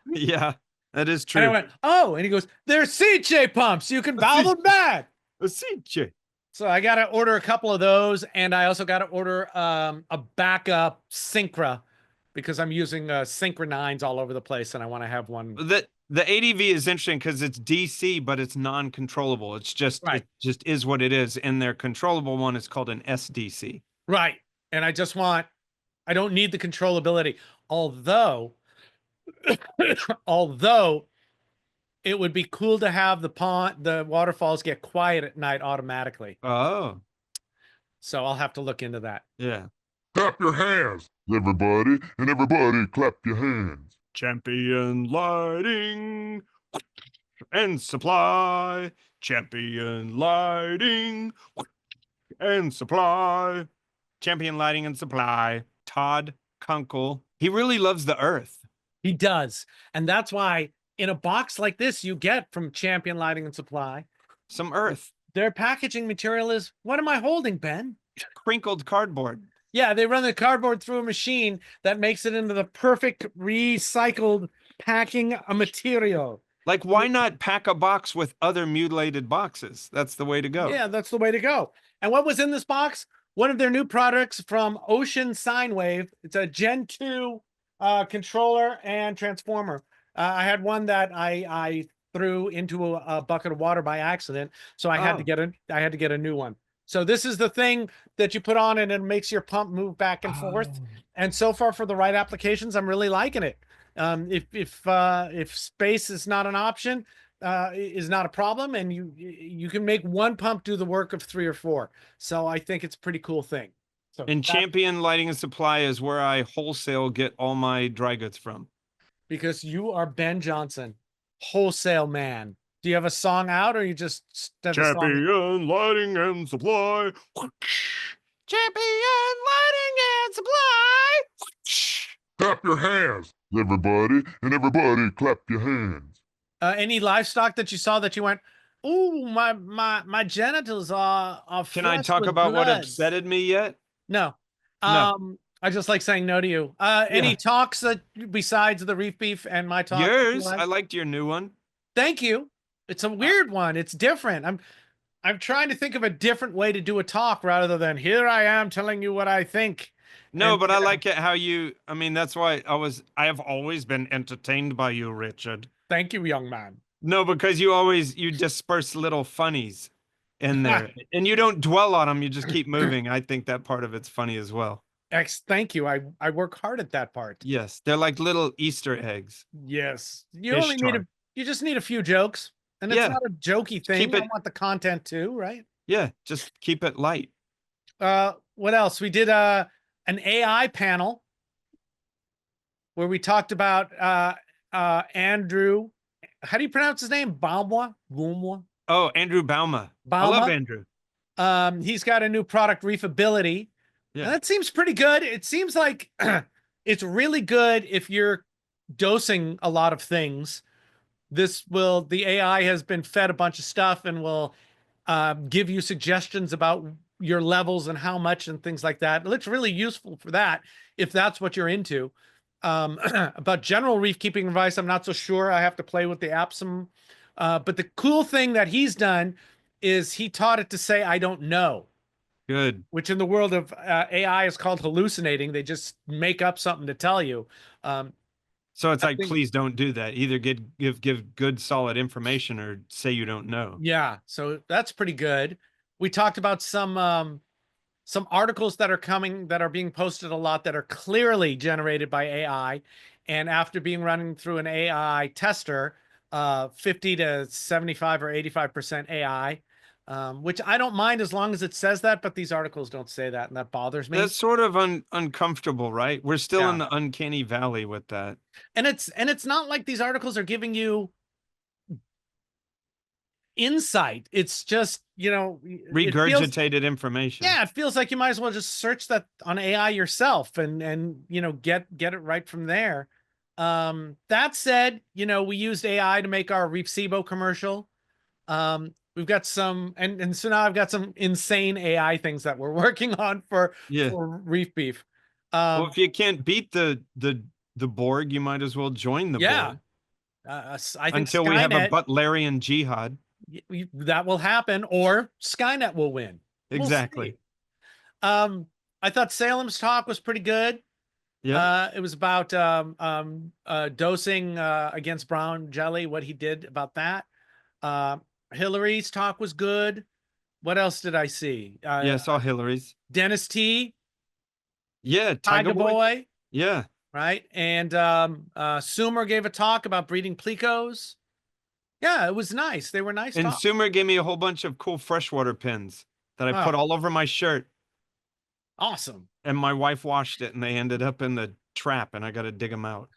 [SPEAKER 1] Yeah, that is
[SPEAKER 2] And I
[SPEAKER 1] true.
[SPEAKER 2] went, oh, and he goes, they're CJ pumps. You can
[SPEAKER 1] A
[SPEAKER 2] valve
[SPEAKER 1] C-
[SPEAKER 2] them back.
[SPEAKER 1] a CJ.
[SPEAKER 2] So I got to order a couple of those. And I also got to order a backup Syncra because I'm using Syncra 9s all over the place. And I want to have one.
[SPEAKER 1] The ADV is interesting because it's DC, but it's non-controllable.
[SPEAKER 2] Right.
[SPEAKER 1] It just is what it is. And their controllable one is called an SDC.
[SPEAKER 2] Right. And I don't need the controllability. Although, although it would be cool to have the waterfalls get quiet at night automatically.
[SPEAKER 1] Oh,
[SPEAKER 2] So I'll have to look into that.
[SPEAKER 1] yeah.
[SPEAKER 3] Clap your hands, everybody, and everybody clap your hands.
[SPEAKER 1] Champion lighting and supply. Champion lighting and supply. Champion lighting and supply. Todd Kunkel. He really loves the earth.
[SPEAKER 2] He does. And that's why in a box like this, you get from Champion Lighting and Supply,
[SPEAKER 1] Some earth.
[SPEAKER 2] their packaging material is, what am I holding, Ben?
[SPEAKER 1] Crinkled cardboard.
[SPEAKER 2] Yeah, they run the cardboard through a machine that makes it into the perfect recycled packing material.
[SPEAKER 1] Like, why not pack a box with other mutilated boxes? That's the way to go.
[SPEAKER 2] Yeah, that's the way to go. And what was in this box? One of their new products from Ocean Sine Wave. It's a Gen 2 controller and transformer. I had one that I threw into a bucket of water by accident, so I had to get a new one. So this is the thing that you put on and it makes your pump move back and forth. And so far, for the right applications, I'm really liking it. If space is not an option, is not a problem, and you can make one pump do the work of 3 or 4. So I think it's a pretty cool thing. So
[SPEAKER 1] And Champion Lighting and Supply is where I wholesale get all my dry goods from.
[SPEAKER 2] because you are Ben Johnson, wholesale man. Do you have a song out, or you just
[SPEAKER 1] Champion Lighting and Supply. Champion Lighting and Supply.
[SPEAKER 3] Clap your hands, everybody, and everybody clap your hands.
[SPEAKER 2] Any livestock that you saw that you went, "Ooh, my genitals are
[SPEAKER 1] Can I
[SPEAKER 2] flushed
[SPEAKER 1] talk
[SPEAKER 2] with
[SPEAKER 1] about what
[SPEAKER 2] blood."
[SPEAKER 1] upsetted me yet?
[SPEAKER 2] No.
[SPEAKER 1] No.
[SPEAKER 2] I just like saying no to you. Any talks besides the Reef Beef and my talk?
[SPEAKER 1] Yours. I liked your new one.
[SPEAKER 2] Thank you. It's a weird one. It's different. I'm trying to think of a different way to do a talk rather than here I am telling you what I think.
[SPEAKER 1] No,
[SPEAKER 2] And,
[SPEAKER 1] but I like it how I mean, that's why I have always been entertained by you, Richard.
[SPEAKER 2] Thank you, young man.
[SPEAKER 1] No, because you disperse little funnies in there and you don't dwell on them. You just keep moving. I think that part of it's funny as well.
[SPEAKER 2] Thank you. I work hard at that part.
[SPEAKER 1] Yes. They're like little Easter eggs.
[SPEAKER 2] Yes. You
[SPEAKER 1] Fish
[SPEAKER 2] only
[SPEAKER 1] jar.
[SPEAKER 2] you just need a few jokes. And it's
[SPEAKER 1] Yeah.
[SPEAKER 2] not a jokey thing.
[SPEAKER 1] Keep
[SPEAKER 2] I
[SPEAKER 1] it-
[SPEAKER 2] want the content too, right?
[SPEAKER 1] Yeah. Just keep it light.
[SPEAKER 2] What else? We did an AI panel where we talked about Andrew. How do you pronounce his name? Baumwa?
[SPEAKER 1] Oh, Andrew Bauma. I love Andrew.
[SPEAKER 2] He's got a new product, Reefability.
[SPEAKER 1] Yeah.
[SPEAKER 2] And that seems pretty good. It seems like it's really good if you're dosing a lot of things. The AI has been fed a bunch of stuff and will give you suggestions about your levels and how much and things like that. It looks really useful for that if that's what you're into. About general reef keeping advice, I'm not so sure. I have to play with the app some. But the cool thing that he's done is he taught it to say, I don't know.
[SPEAKER 1] Good.
[SPEAKER 2] Which in the world of AI is called hallucinating. They just make up something to tell you.
[SPEAKER 1] So it's like, please don't do that. Either give good, solid information or say you don't know.
[SPEAKER 2] Yeah, so that's pretty good. We talked about some articles that are coming that are being posted a lot that are clearly generated by AI. And after being running through an AI tester, 50 to 75 or 85% AI, which I don't mind as long as it says that, but these articles don't say that, and that bothers me.
[SPEAKER 1] That's sort of uncomfortable, right? We're still in the uncanny valley with that.
[SPEAKER 2] And it's not like these articles are giving you insight. It's just, it feels,
[SPEAKER 1] Regurgitated information.
[SPEAKER 2] yeah, it feels like you might as well just search that on AI yourself and get it right from there. That said, we used AI to make our Reefcebo commercial. We've got some, and so now I've got some insane AI things that we're working on for
[SPEAKER 1] Yeah.
[SPEAKER 2] Reef Beef.
[SPEAKER 1] Well, if you can't beat the Borg, you might as well join the
[SPEAKER 2] Yeah,
[SPEAKER 1] Borg
[SPEAKER 2] I think
[SPEAKER 1] until we have a
[SPEAKER 2] Skynet,
[SPEAKER 1] Butlerian jihad.
[SPEAKER 2] that will happen, or Skynet will win. We'll
[SPEAKER 1] Exactly.
[SPEAKER 2] see. I thought Salem's talk was pretty good.
[SPEAKER 1] Yeah.
[SPEAKER 2] It was about dosing against brown jelly, what he did about that. Hillary's talk was good. What else did I see?
[SPEAKER 1] Yeah, I saw Hillary's.
[SPEAKER 2] Dennis T,
[SPEAKER 1] Yeah, Tiger
[SPEAKER 2] Tiger
[SPEAKER 1] Boy.
[SPEAKER 2] Boy,
[SPEAKER 1] Yeah.
[SPEAKER 2] right? And Sumer gave a talk about breeding plecos. Yeah, it was nice. They were nice
[SPEAKER 1] And
[SPEAKER 2] talks.
[SPEAKER 1] Sumer gave me a whole bunch of cool freshwater pins that I put
[SPEAKER 2] Oh,
[SPEAKER 1] all over my shirt,
[SPEAKER 2] awesome.
[SPEAKER 1] and my wife washed it, and they ended up in the trap, and I got to dig them out.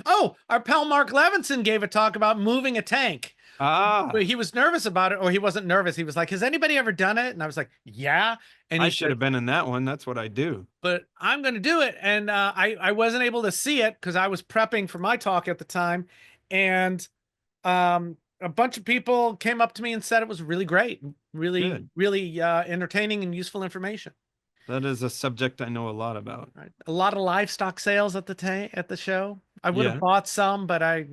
[SPEAKER 2] Oh, our pal Mark Levinson gave a talk about moving a tank.
[SPEAKER 1] Ah,
[SPEAKER 2] But he was nervous about it, or he wasn't nervous. He was like, "Has anybody ever done it?" And I was like, "Yeah." And
[SPEAKER 1] I
[SPEAKER 2] he
[SPEAKER 1] should have
[SPEAKER 2] said,
[SPEAKER 1] been in that one. That's what I do.
[SPEAKER 2] "But I'm going to do it." And I wasn't able to see it because I was prepping for my talk at the time, and a bunch of people came up to me and said it was really great, really,
[SPEAKER 1] Good.
[SPEAKER 2] really entertaining and useful information.
[SPEAKER 1] That is a subject I know a lot about.
[SPEAKER 2] Right. A lot of livestock sales at the show. I would have
[SPEAKER 1] Yeah.
[SPEAKER 2] bought some, but I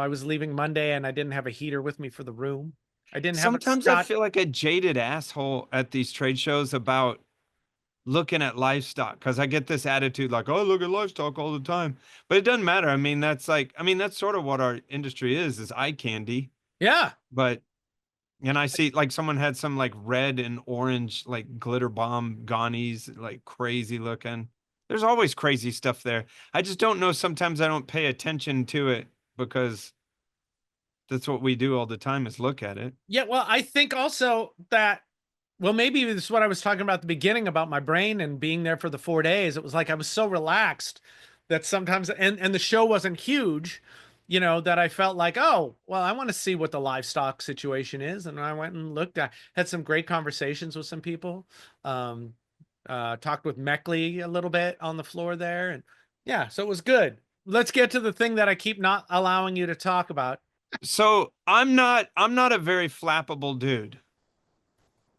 [SPEAKER 2] was leaving Monday and I didn't have a heater with me for the room. I didn't have a
[SPEAKER 1] Sometimes I
[SPEAKER 2] Scott.
[SPEAKER 1] feel like a jaded asshole at these trade shows about looking at livestock because I get this attitude like, oh, look at livestock all the time. But it doesn't matter. I mean, that's sort of what our industry is eye candy.
[SPEAKER 2] Yeah.
[SPEAKER 1] But and I see like someone had some like red and orange like glitter bomb Ghanies, like crazy looking. There's always crazy stuff there. I just don't know. Sometimes I don't pay attention to it because that's what we do all the time is look at it.
[SPEAKER 2] Yeah, well, I think also that, well, maybe this is what I was talking about at the beginning about my brain and being there for the 4 days. It was like I was so relaxed that sometimes, and the show wasn't huge, that I felt like, oh, well, I want to see what the livestock situation is. And I went and looked. I had some great conversations with some people. Talked with Meckley a little bit on the floor there. And yeah, so it was good. Let's get to the thing that I keep not allowing you to talk about.
[SPEAKER 1] So I'm not a very flappable dude.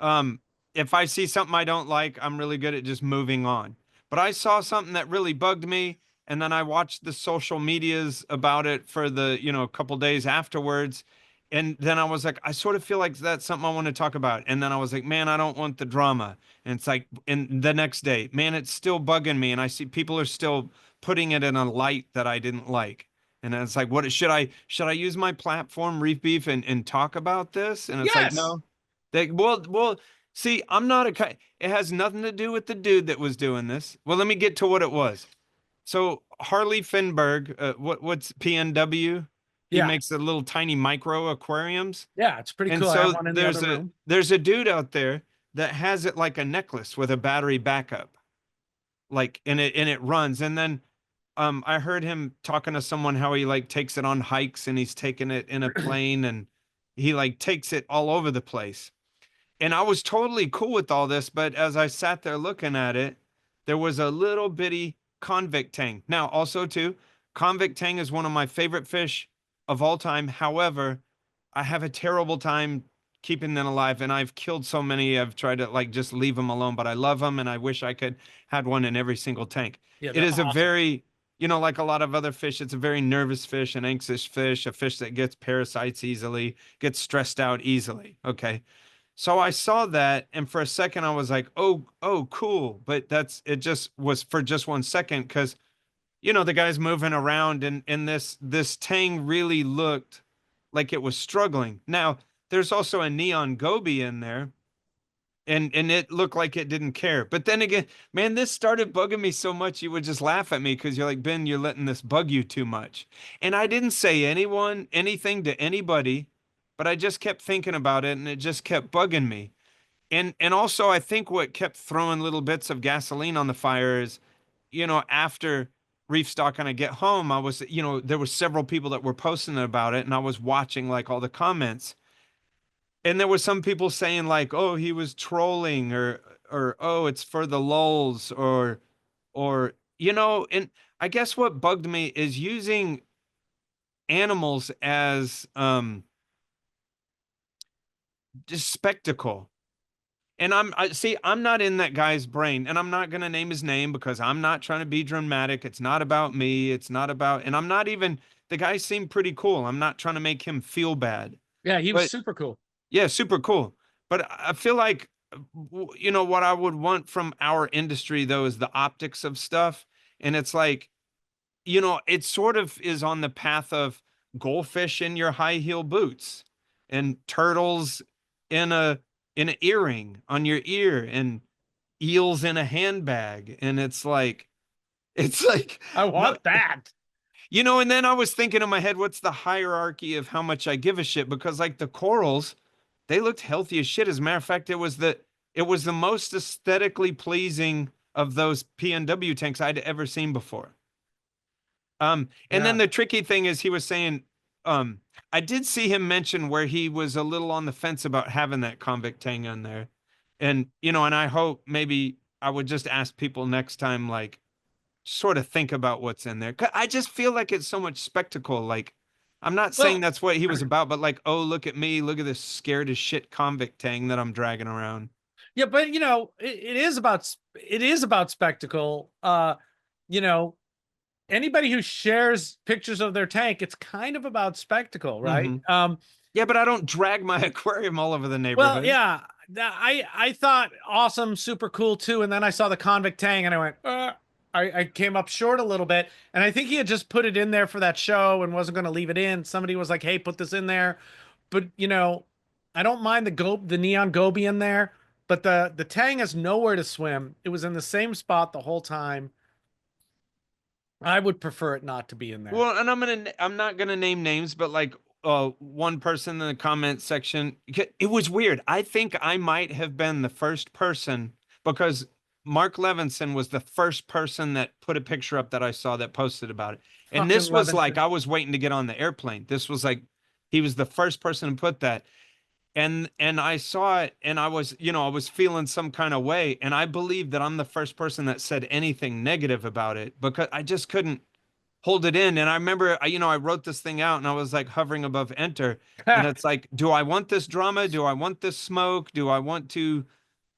[SPEAKER 1] Um, if I see something I don't like, I'm really good at just moving on. But I saw something that really bugged me, and then I watched the social medias about it for the, a couple days afterwards. And then I was like, I sort of feel like that's something I want to talk about. And then I was like, man, I don't want the drama. And it's like, and the next day, man, it's still bugging me. And I see people are still putting it in a light that I didn't like. And it's like, what should I use my platform, Reef Beef, and talk about this? And it's like,
[SPEAKER 2] Yes.
[SPEAKER 1] no. Well, see, I'm not it has nothing to do with the dude that was doing this. Well, let me get to what it was. So Harley Finberg, what's PNW? He
[SPEAKER 2] Yeah.
[SPEAKER 1] makes the little tiny micro aquariums.
[SPEAKER 2] Yeah, it's pretty
[SPEAKER 1] And
[SPEAKER 2] cool. I have
[SPEAKER 1] so
[SPEAKER 2] one in the other room.
[SPEAKER 1] there's a dude out there that has it like a necklace with a battery backup. Like and it runs. And then I heard him talking to someone how he like takes it on hikes and he's taking it in a plane and he like takes it all over the place. And I was totally cool with all this, but as I sat there looking at it, there was a little bitty convict tang. Now, also too, convict tang is one of my favorite fish of all time. However, I have a terrible time keeping them alive, and I've killed so many. I've tried to like just leave them alone, but I love them, and I wish I could had one in every single tank.
[SPEAKER 2] Yeah,
[SPEAKER 1] It
[SPEAKER 2] they're
[SPEAKER 1] is a
[SPEAKER 2] awesome.
[SPEAKER 1] very, like a lot of other fish, it's a very nervous fish, an anxious fish, a fish that gets parasites easily, gets stressed out easily. Okay. So I saw that, and for a second I was like, oh, cool. But it just was for just 1 second because the guy's moving around and this tang really looked like it was struggling. Now, there's also a neon goby in there, and it looked like it didn't care. But then again, man, this started bugging me so much you would just laugh at me because you're like, Ben, you're letting this bug you too much. And I didn't say anything to anybody, but I just kept thinking about it and it just kept bugging me. And also I think what kept throwing little bits of gasoline on the fire is, after Reef Stock and I get home, I was, there were several people that were posting about it, and I was watching like all the comments. And there were some people saying like, "Oh, he was trolling," or "Oh, it's for the lulz," or and I guess what bugged me is using animals as just spectacle. And I see, I'm not in that guy's brain, and I'm not going to name his name because I'm not trying to be dramatic. It's not about me. It's not about, and I'm not even, the guy seemed pretty cool. I'm not trying to make him feel bad,
[SPEAKER 2] Yeah, he was
[SPEAKER 1] but
[SPEAKER 2] super cool.
[SPEAKER 1] yeah, super cool. But I feel like, what I would want from our industry though is the optics of stuff. And it's like, it sort of is on the path of goldfish in your high heel boots and turtles in an earring on your ear and eels in a handbag. And it's like
[SPEAKER 2] I
[SPEAKER 1] no,
[SPEAKER 2] want that.
[SPEAKER 1] and then I was thinking in my head, what's the hierarchy of how much I give a shit? Because like the corals, they looked healthy as shit. As a matter of fact, it was the most aesthetically pleasing of those PNW tanks I'd ever seen before. And then
[SPEAKER 2] Yeah.
[SPEAKER 1] the tricky thing is he was saying, um, I did see him mention where he was a little on the fence about having that convict tang on there. And I hope maybe I would just ask people next time, like, sort of think about what's in there. 'Cause I just feel like it's so much spectacle. Like, I'm not saying
[SPEAKER 2] Well,
[SPEAKER 1] that's what he was about, but like, oh, look at me. Look at this scared as shit convict tang that I'm dragging around.
[SPEAKER 2] yeah, but it is about spectacle. You know, anybody who shares pictures of their tank, it's kind of about spectacle, right?
[SPEAKER 1] Hmm. Yeah, but I don't drag my aquarium all over the
[SPEAKER 2] Well,
[SPEAKER 1] neighborhood.
[SPEAKER 2] yeah, I thought awesome, super cool too, and then I saw the convict tang, and I went, I came up short a little bit, and I think he had just put it in there for that show and wasn't going to leave it in. Somebody was like, "Hey, put this in there," but I don't mind the neon goby in there, but the tang has nowhere to swim. It was in the same spot the whole time. I would prefer it not to be in there.
[SPEAKER 1] Well, and I'm not gonna name names, but like one person in the comment section, it was weird. I think I might have been the first person because Mark Levinson was the first person that put a picture up that I saw that posted about it. And
[SPEAKER 2] Fucking
[SPEAKER 1] this was like
[SPEAKER 2] Levinson.
[SPEAKER 1] I was waiting to get on the airplane. This was like he was the first person to put that. And I saw it and I was feeling some kind of way. And I believe that I'm the first person that said anything negative about it because I just couldn't hold it in. And I remember, I wrote this thing out and I was like hovering above enter. And it's like, do I want this drama? Do I want this smoke? Do I want to,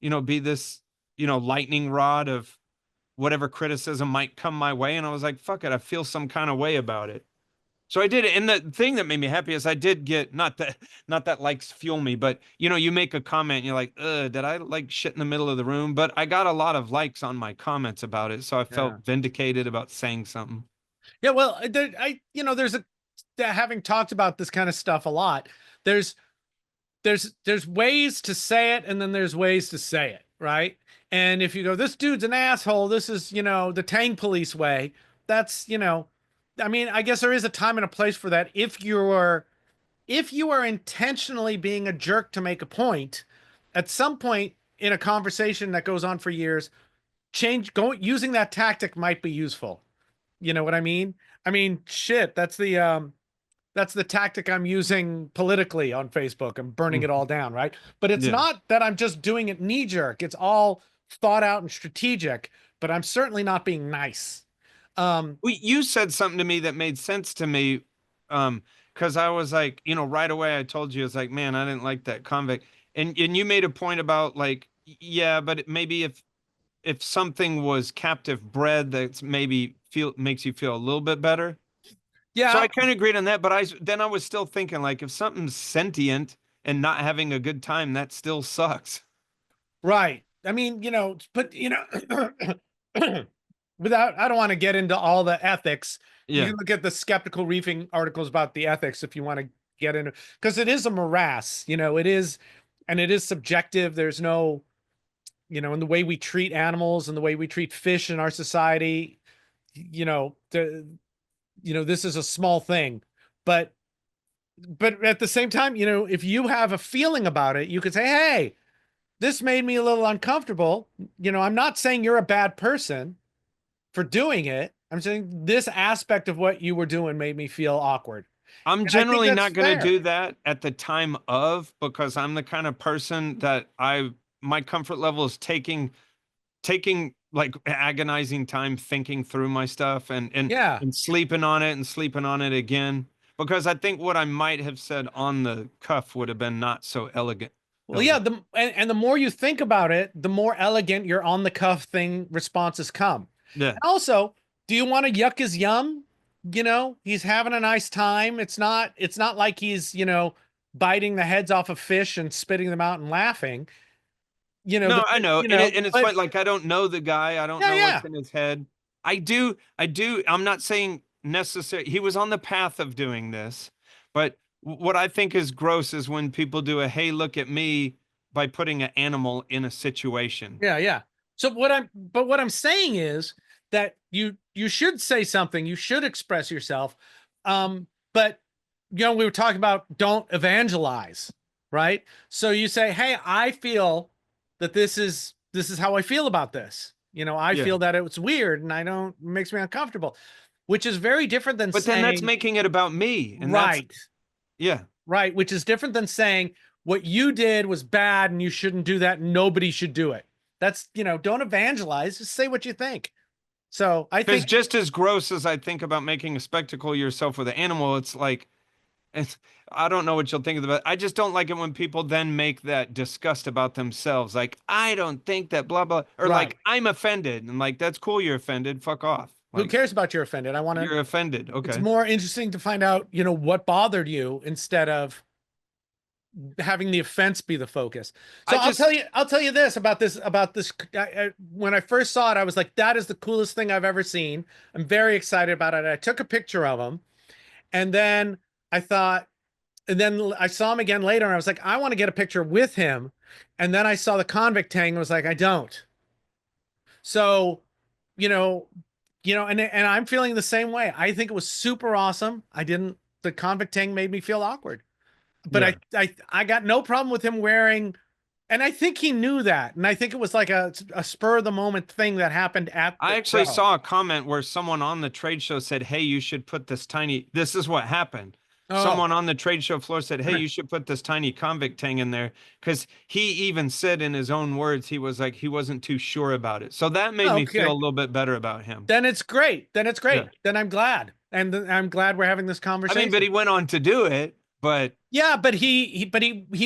[SPEAKER 1] be this, lightning rod of whatever criticism might come my way? And I was like, fuck it. I feel some kind of way about it. So I did it. And the thing that made me happy is I did get not that likes fuel me, but you make a comment, and you're like, did I like shit in the middle of the room? But I got a lot of likes on my comments about it. So I
[SPEAKER 2] Yeah.
[SPEAKER 1] felt vindicated about saying something.
[SPEAKER 2] Yeah, well, there's having talked about this kind of stuff a lot. There's there's ways to say it, and then there's ways to say it, right? And if you go, this dude's an asshole, this is the Tang Police way. That's I mean, I guess there is a time and a place for that. If you are intentionally being a jerk to make a point, at some point in a conversation that goes on for years, using that tactic might be useful. You know what I mean? I mean, shit, that's the tactic I'm using politically on Facebook. I'm burning it
[SPEAKER 1] Mhm.
[SPEAKER 2] all down, right? But it's
[SPEAKER 1] Yeah.
[SPEAKER 2] not that I'm just doing it knee jerk. It's all thought out and strategic, but I'm certainly not being nice.
[SPEAKER 1] Well, you said something to me that made sense to me. Because I was like, right away I told you, it's like, man, I didn't like that convict. And you made a point about like, yeah, but maybe if something was captive bred, that's maybe makes you feel a little bit better. So
[SPEAKER 2] Yeah,
[SPEAKER 1] I kind of agreed on that, but then I was still thinking like if something's sentient and not having a good time, that still sucks.
[SPEAKER 2] right. I mean, but without I don't want to get into all the ethics. You
[SPEAKER 1] Yeah.
[SPEAKER 2] can look at the skeptical reefing articles about the ethics if you want to get into, because it is a morass, it is, and it is subjective. There's no, in the way we treat animals and the way we treat fish in our society, this is a small thing, but at the same time, if you have a feeling about it, you could say, hey, this made me a little uncomfortable. I'm not saying you're a bad person for doing it. I'm saying this aspect of what you were doing made me feel awkward.
[SPEAKER 1] I'm
[SPEAKER 2] And I think
[SPEAKER 1] generally
[SPEAKER 2] that's
[SPEAKER 1] not going to
[SPEAKER 2] fair.
[SPEAKER 1] do that at the time of, because I'm the kind of person that my comfort level is taking like agonizing time thinking through my stuff
[SPEAKER 2] Yeah.
[SPEAKER 1] and sleeping on it and sleeping on it again, because I think what I might have said on the cuff would have been not so elegant.
[SPEAKER 2] Well, yeah,
[SPEAKER 1] Elegant.
[SPEAKER 2] and the more you think about it, the more elegant your on the cuff thing responses come.
[SPEAKER 1] Yeah.
[SPEAKER 2] And also, do you want to yuck his yum? You know, he's having a nice time. It's not like he's, biting the heads off of fish and spitting them out and laughing.
[SPEAKER 1] No, I know. And it's
[SPEAKER 2] But
[SPEAKER 1] funny, like I don't know the guy. I don't
[SPEAKER 2] yeah,
[SPEAKER 1] know what's
[SPEAKER 2] yeah.
[SPEAKER 1] in his head. I do. I'm not saying necessary. He was on the path of doing this, but what I think is gross is when people do a hey, look at me by putting an animal in a situation.
[SPEAKER 2] Yeah, yeah. So what I'm saying is that you should say something, you should express yourself. But we were talking about don't evangelize, right? So you say, "Hey, I feel that this is how I feel about this. I
[SPEAKER 1] Yeah.
[SPEAKER 2] feel that it's weird and I don't it makes me uncomfortable," which is very different than
[SPEAKER 1] But then that's
[SPEAKER 2] saying,
[SPEAKER 1] making it about me. And that's,
[SPEAKER 2] right,
[SPEAKER 1] yeah.
[SPEAKER 2] right, which is different than saying what you did was bad and you shouldn't do that. And nobody should do it. That's, don't evangelize, just say what you think. So I
[SPEAKER 1] Because
[SPEAKER 2] think,
[SPEAKER 1] just as gross as I think about making a spectacle of yourself with an animal, it's like, it's, I don't know what you'll think of it. I just don't like it when people then make that disgust about themselves. Like, I don't think that blah, blah, or
[SPEAKER 2] right.
[SPEAKER 1] like, I'm offended. And like, that's cool. You're offended. Fuck off.
[SPEAKER 2] Who
[SPEAKER 1] Like,
[SPEAKER 2] cares about you're offended?
[SPEAKER 1] you're offended.
[SPEAKER 2] It's
[SPEAKER 1] Okay.
[SPEAKER 2] more interesting to find out, what bothered you instead of having the offense be the focus. So
[SPEAKER 1] I just,
[SPEAKER 2] I'll tell you this about this. When I first saw it, I was like, that is the coolest thing I've ever seen. I'm very excited about it. I took a picture of him and then I thought, and then I saw him again later and I was like, I want to get a picture with him. And then I saw the convict tang and was like, I don't. So, you know, and I'm feeling the same way. I think it was super awesome. The convict tang made me feel awkward, but
[SPEAKER 1] yeah.
[SPEAKER 2] I got no problem with him wearing, and I think he knew that. And I think it was like a spur of the moment thing that happened at
[SPEAKER 1] I
[SPEAKER 2] the
[SPEAKER 1] actually
[SPEAKER 2] show.
[SPEAKER 1] saw a comment where someone on the trade show said, hey, you should put this is what happened.
[SPEAKER 2] Oh,
[SPEAKER 1] Someone on the trade show floor said, hey, you should put this tiny convict tang in there. Because he even said in his own words, he was like, he wasn't too sure about it. So that made me feel
[SPEAKER 2] okay.
[SPEAKER 1] a little bit better about him.
[SPEAKER 2] Then it's great. Then it's great.
[SPEAKER 1] Yeah.
[SPEAKER 2] Then I'm glad. And I'm glad we're having this
[SPEAKER 1] I
[SPEAKER 2] conversation.
[SPEAKER 1] mean, but he went on to do it, but
[SPEAKER 2] yeah, but he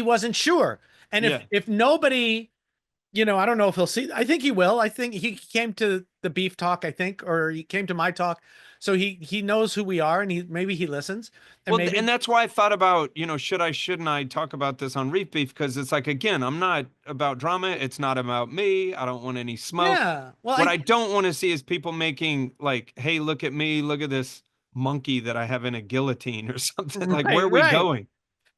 [SPEAKER 2] wasn't sure. And
[SPEAKER 1] yeah.
[SPEAKER 2] if nobody, I don't know if he'll see. I think he will. I think he came to the beef talk, I think, or he came to my talk. So he knows who we are and maybe he listens. And
[SPEAKER 1] Well,
[SPEAKER 2] maybe
[SPEAKER 1] and that's why I thought about, shouldn't I talk about this on Reef Beef? Because it's like, again, I'm not about drama. It's not about me. I don't want any smoke.
[SPEAKER 2] yeah. Well,
[SPEAKER 1] What I don't want to see is people making like, hey, look at me. Look at this monkey that I have in a guillotine or something. Like, where
[SPEAKER 2] right,
[SPEAKER 1] are we
[SPEAKER 2] right.
[SPEAKER 1] going?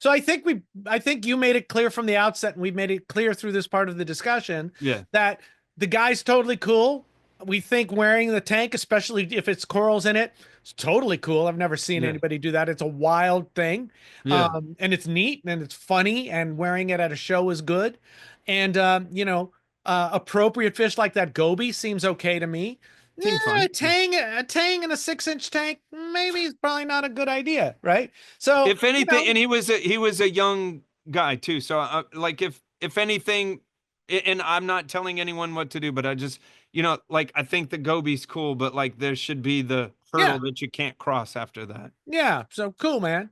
[SPEAKER 2] So I think you made it clear from the outset, and we've made it clear through this part of the discussion
[SPEAKER 1] Yeah.
[SPEAKER 2] that the guy's totally cool. We think wearing the tank, especially if it's corals in it, it's totally cool. I've never seen
[SPEAKER 1] Yeah.
[SPEAKER 2] anybody do that. It's a wild thing.
[SPEAKER 1] Yeah.
[SPEAKER 2] And it's neat and it's funny, and wearing it at a show is good. And appropriate fish like that goby seems okay to me.
[SPEAKER 1] Seemed
[SPEAKER 2] Yeah,
[SPEAKER 1] fun.
[SPEAKER 2] a tang in a 6-inch tank, maybe it's probably not a good idea, right? So
[SPEAKER 1] If anything, and he was a young guy too. So like if anything, and I'm not telling anyone what to do, but I just, like I think the goby's cool, but like there should be the
[SPEAKER 2] yeah,
[SPEAKER 1] hurdle that you can't cross after that.
[SPEAKER 2] yeah. So cool, man.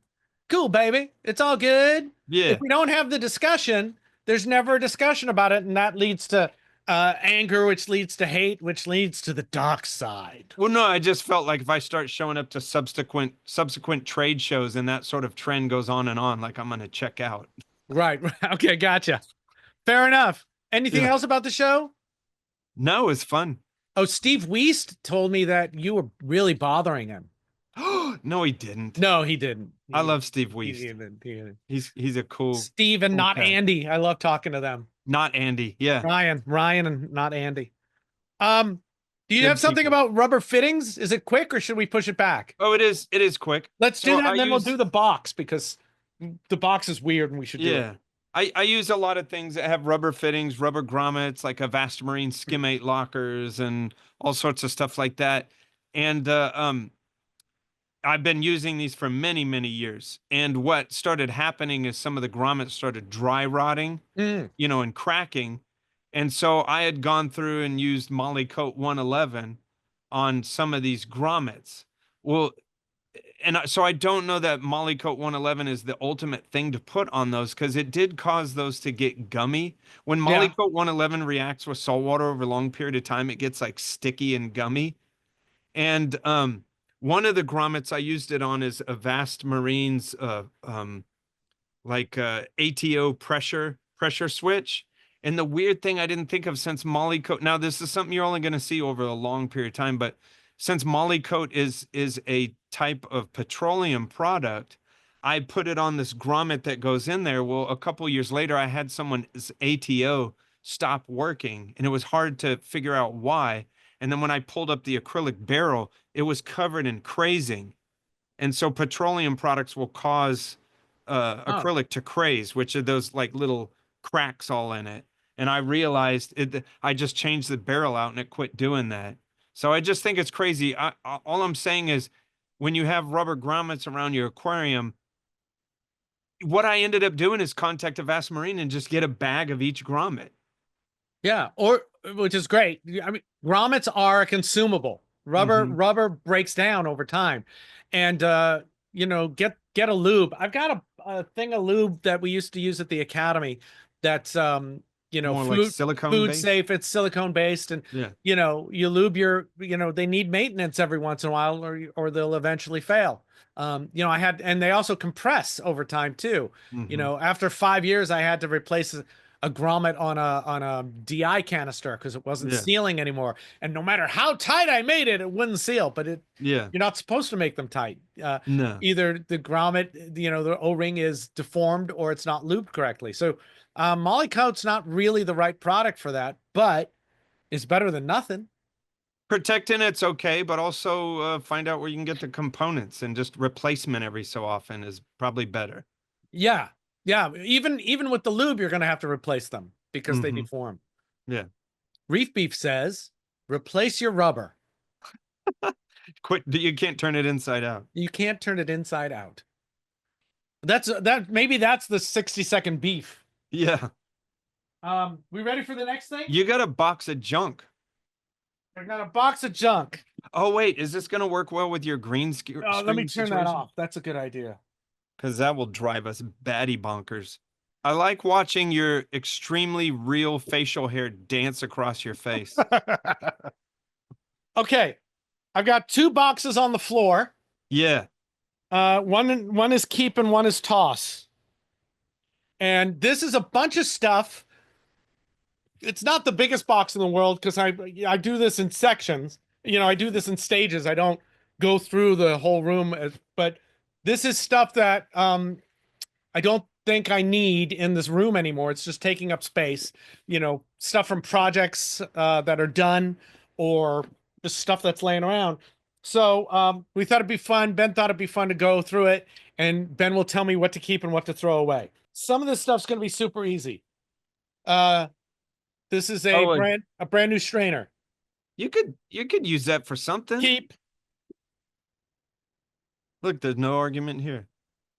[SPEAKER 2] Cool, baby. It's all good. If
[SPEAKER 1] Yeah.
[SPEAKER 2] we don't have the discussion, there's never a discussion about it, and that leads to anger, which leads to hate, which leads to the dark side.
[SPEAKER 1] Well, no, I just felt like if I start showing up to subsequent trade shows and that sort of trend goes on, like I'm gonna check out.
[SPEAKER 2] Right. Okay, gotcha. Fair enough. Anything
[SPEAKER 1] Yeah.
[SPEAKER 2] else about the show?
[SPEAKER 1] No, it's fun.
[SPEAKER 2] Oh, Steve Wiest told me that you were really bothering him.
[SPEAKER 1] No, he didn't.
[SPEAKER 2] No, he didn't.
[SPEAKER 1] I love Steve
[SPEAKER 2] He
[SPEAKER 1] Wiest.
[SPEAKER 2] didn't.
[SPEAKER 1] He's a cool.
[SPEAKER 2] Steve and
[SPEAKER 1] cool
[SPEAKER 2] not
[SPEAKER 1] cat.
[SPEAKER 2] Andy. I love talking to them.
[SPEAKER 1] Not Andy. Yeah.
[SPEAKER 2] Ryan and not Andy. Do you
[SPEAKER 1] Good
[SPEAKER 2] have something
[SPEAKER 1] people.
[SPEAKER 2] about rubber fittings? Is it quick or should we push it back?
[SPEAKER 1] Oh, it is quick.
[SPEAKER 2] Let's do
[SPEAKER 1] So
[SPEAKER 2] that
[SPEAKER 1] I
[SPEAKER 2] and then
[SPEAKER 1] use-
[SPEAKER 2] we'll do the box because the box is weird and we should do it.
[SPEAKER 1] Yeah. I use a lot of things that have rubber fittings, rubber grommets, like Avastamarine Skimmate lockers and all sorts of stuff like that. And I've been using these for many, many years. And what started happening is some of the grommets started dry rotting,
[SPEAKER 2] Mm.
[SPEAKER 1] and cracking. And so I had gone through and used Molykote 111 on some of these grommets. Well, so I don't know that Molykote 111 is the ultimate thing to put on those because it did cause those to get gummy. When
[SPEAKER 2] Yeah.
[SPEAKER 1] Molykote 111 reacts with salt water over a long period of time, it gets like sticky and gummy. And one of the grommets I used it on is a Vast Marines ATO pressure switch. And the weird thing I didn't think of since Molykote, now this is something you're only going to see over a long period of time, but since Molykote is a type of petroleum product, I put it on this grommet that goes in there. Well, a couple years later, I had someone's ATO stop working, and it was hard to figure out why. And then when I pulled up the acrylic barrel, it was covered in crazing. And so petroleum products will cause
[SPEAKER 2] Oh.
[SPEAKER 1] acrylic to craze, which are those like little cracks all in it. And I realized I just changed the barrel out and it quit doing that. So I just think it's crazy. All I'm saying is when you have rubber grommets around your aquarium, what I ended up doing is contact a Vast Marine and just get a bag of each grommet.
[SPEAKER 2] Yeah, or which is great. I mean, grommets are a consumable. Rubber breaks down over time, and get a lube. I've got a thing of lube that we used to use at the academy. That's
[SPEAKER 1] More like
[SPEAKER 2] food
[SPEAKER 1] silicone based.
[SPEAKER 2] safe. It's silicone based, and
[SPEAKER 1] Yeah.
[SPEAKER 2] you lube your. They need maintenance every once in a while, or they'll eventually fail. And they also compress over time too. After 5 years, I had to replace a grommet on a DI canister because it wasn't
[SPEAKER 1] Yeah.
[SPEAKER 2] sealing anymore. And no matter how tight I made it, it wouldn't seal. But
[SPEAKER 1] Yeah.
[SPEAKER 2] you're not supposed to make them tight.
[SPEAKER 1] No.
[SPEAKER 2] Either the grommet, the O-ring is deformed or it's not lubed correctly. So Molykote's not really the right product for that, but it's better than nothing.
[SPEAKER 1] Protecting it's okay, but also find out where you can get the components, and just replacement every so often is probably better.
[SPEAKER 2] Yeah. Yeah. Even with the lube, you're going to have to replace them because they deform.
[SPEAKER 1] Yeah.
[SPEAKER 2] Reef Beef says, replace your rubber.
[SPEAKER 1] You can't turn it inside out.
[SPEAKER 2] You can't turn it inside out. Maybe that's the 60-second beef.
[SPEAKER 1] Yeah.
[SPEAKER 2] We ready for the next thing?
[SPEAKER 1] You got a box of junk.
[SPEAKER 2] I got a box of junk.
[SPEAKER 1] Oh, wait. Is this going to work well with your green screen?
[SPEAKER 2] Let me turn that off. That's a good idea.
[SPEAKER 1] Because that will drive us batty bonkers. I like watching your extremely real facial hair dance across your face.
[SPEAKER 2] Okay. I've got 2 boxes on the floor.
[SPEAKER 1] Yeah.
[SPEAKER 2] One is keep and one is toss. And this is a bunch of stuff. It's not the biggest box in the world because I do this in sections. I do this in stages. I don't go through the whole room. But this is stuff that I don't think I need in this room anymore. It's just taking up space. Stuff from projects that are done or just stuff that's laying around. So we thought it'd be fun. Ben thought it'd be fun to go through it, and Ben will tell me what to keep and what to throw away. Some of this stuff's going to be super easy. This is a brand new strainer.
[SPEAKER 1] You could use that for something.
[SPEAKER 2] Keep.
[SPEAKER 1] Look, there's no argument here.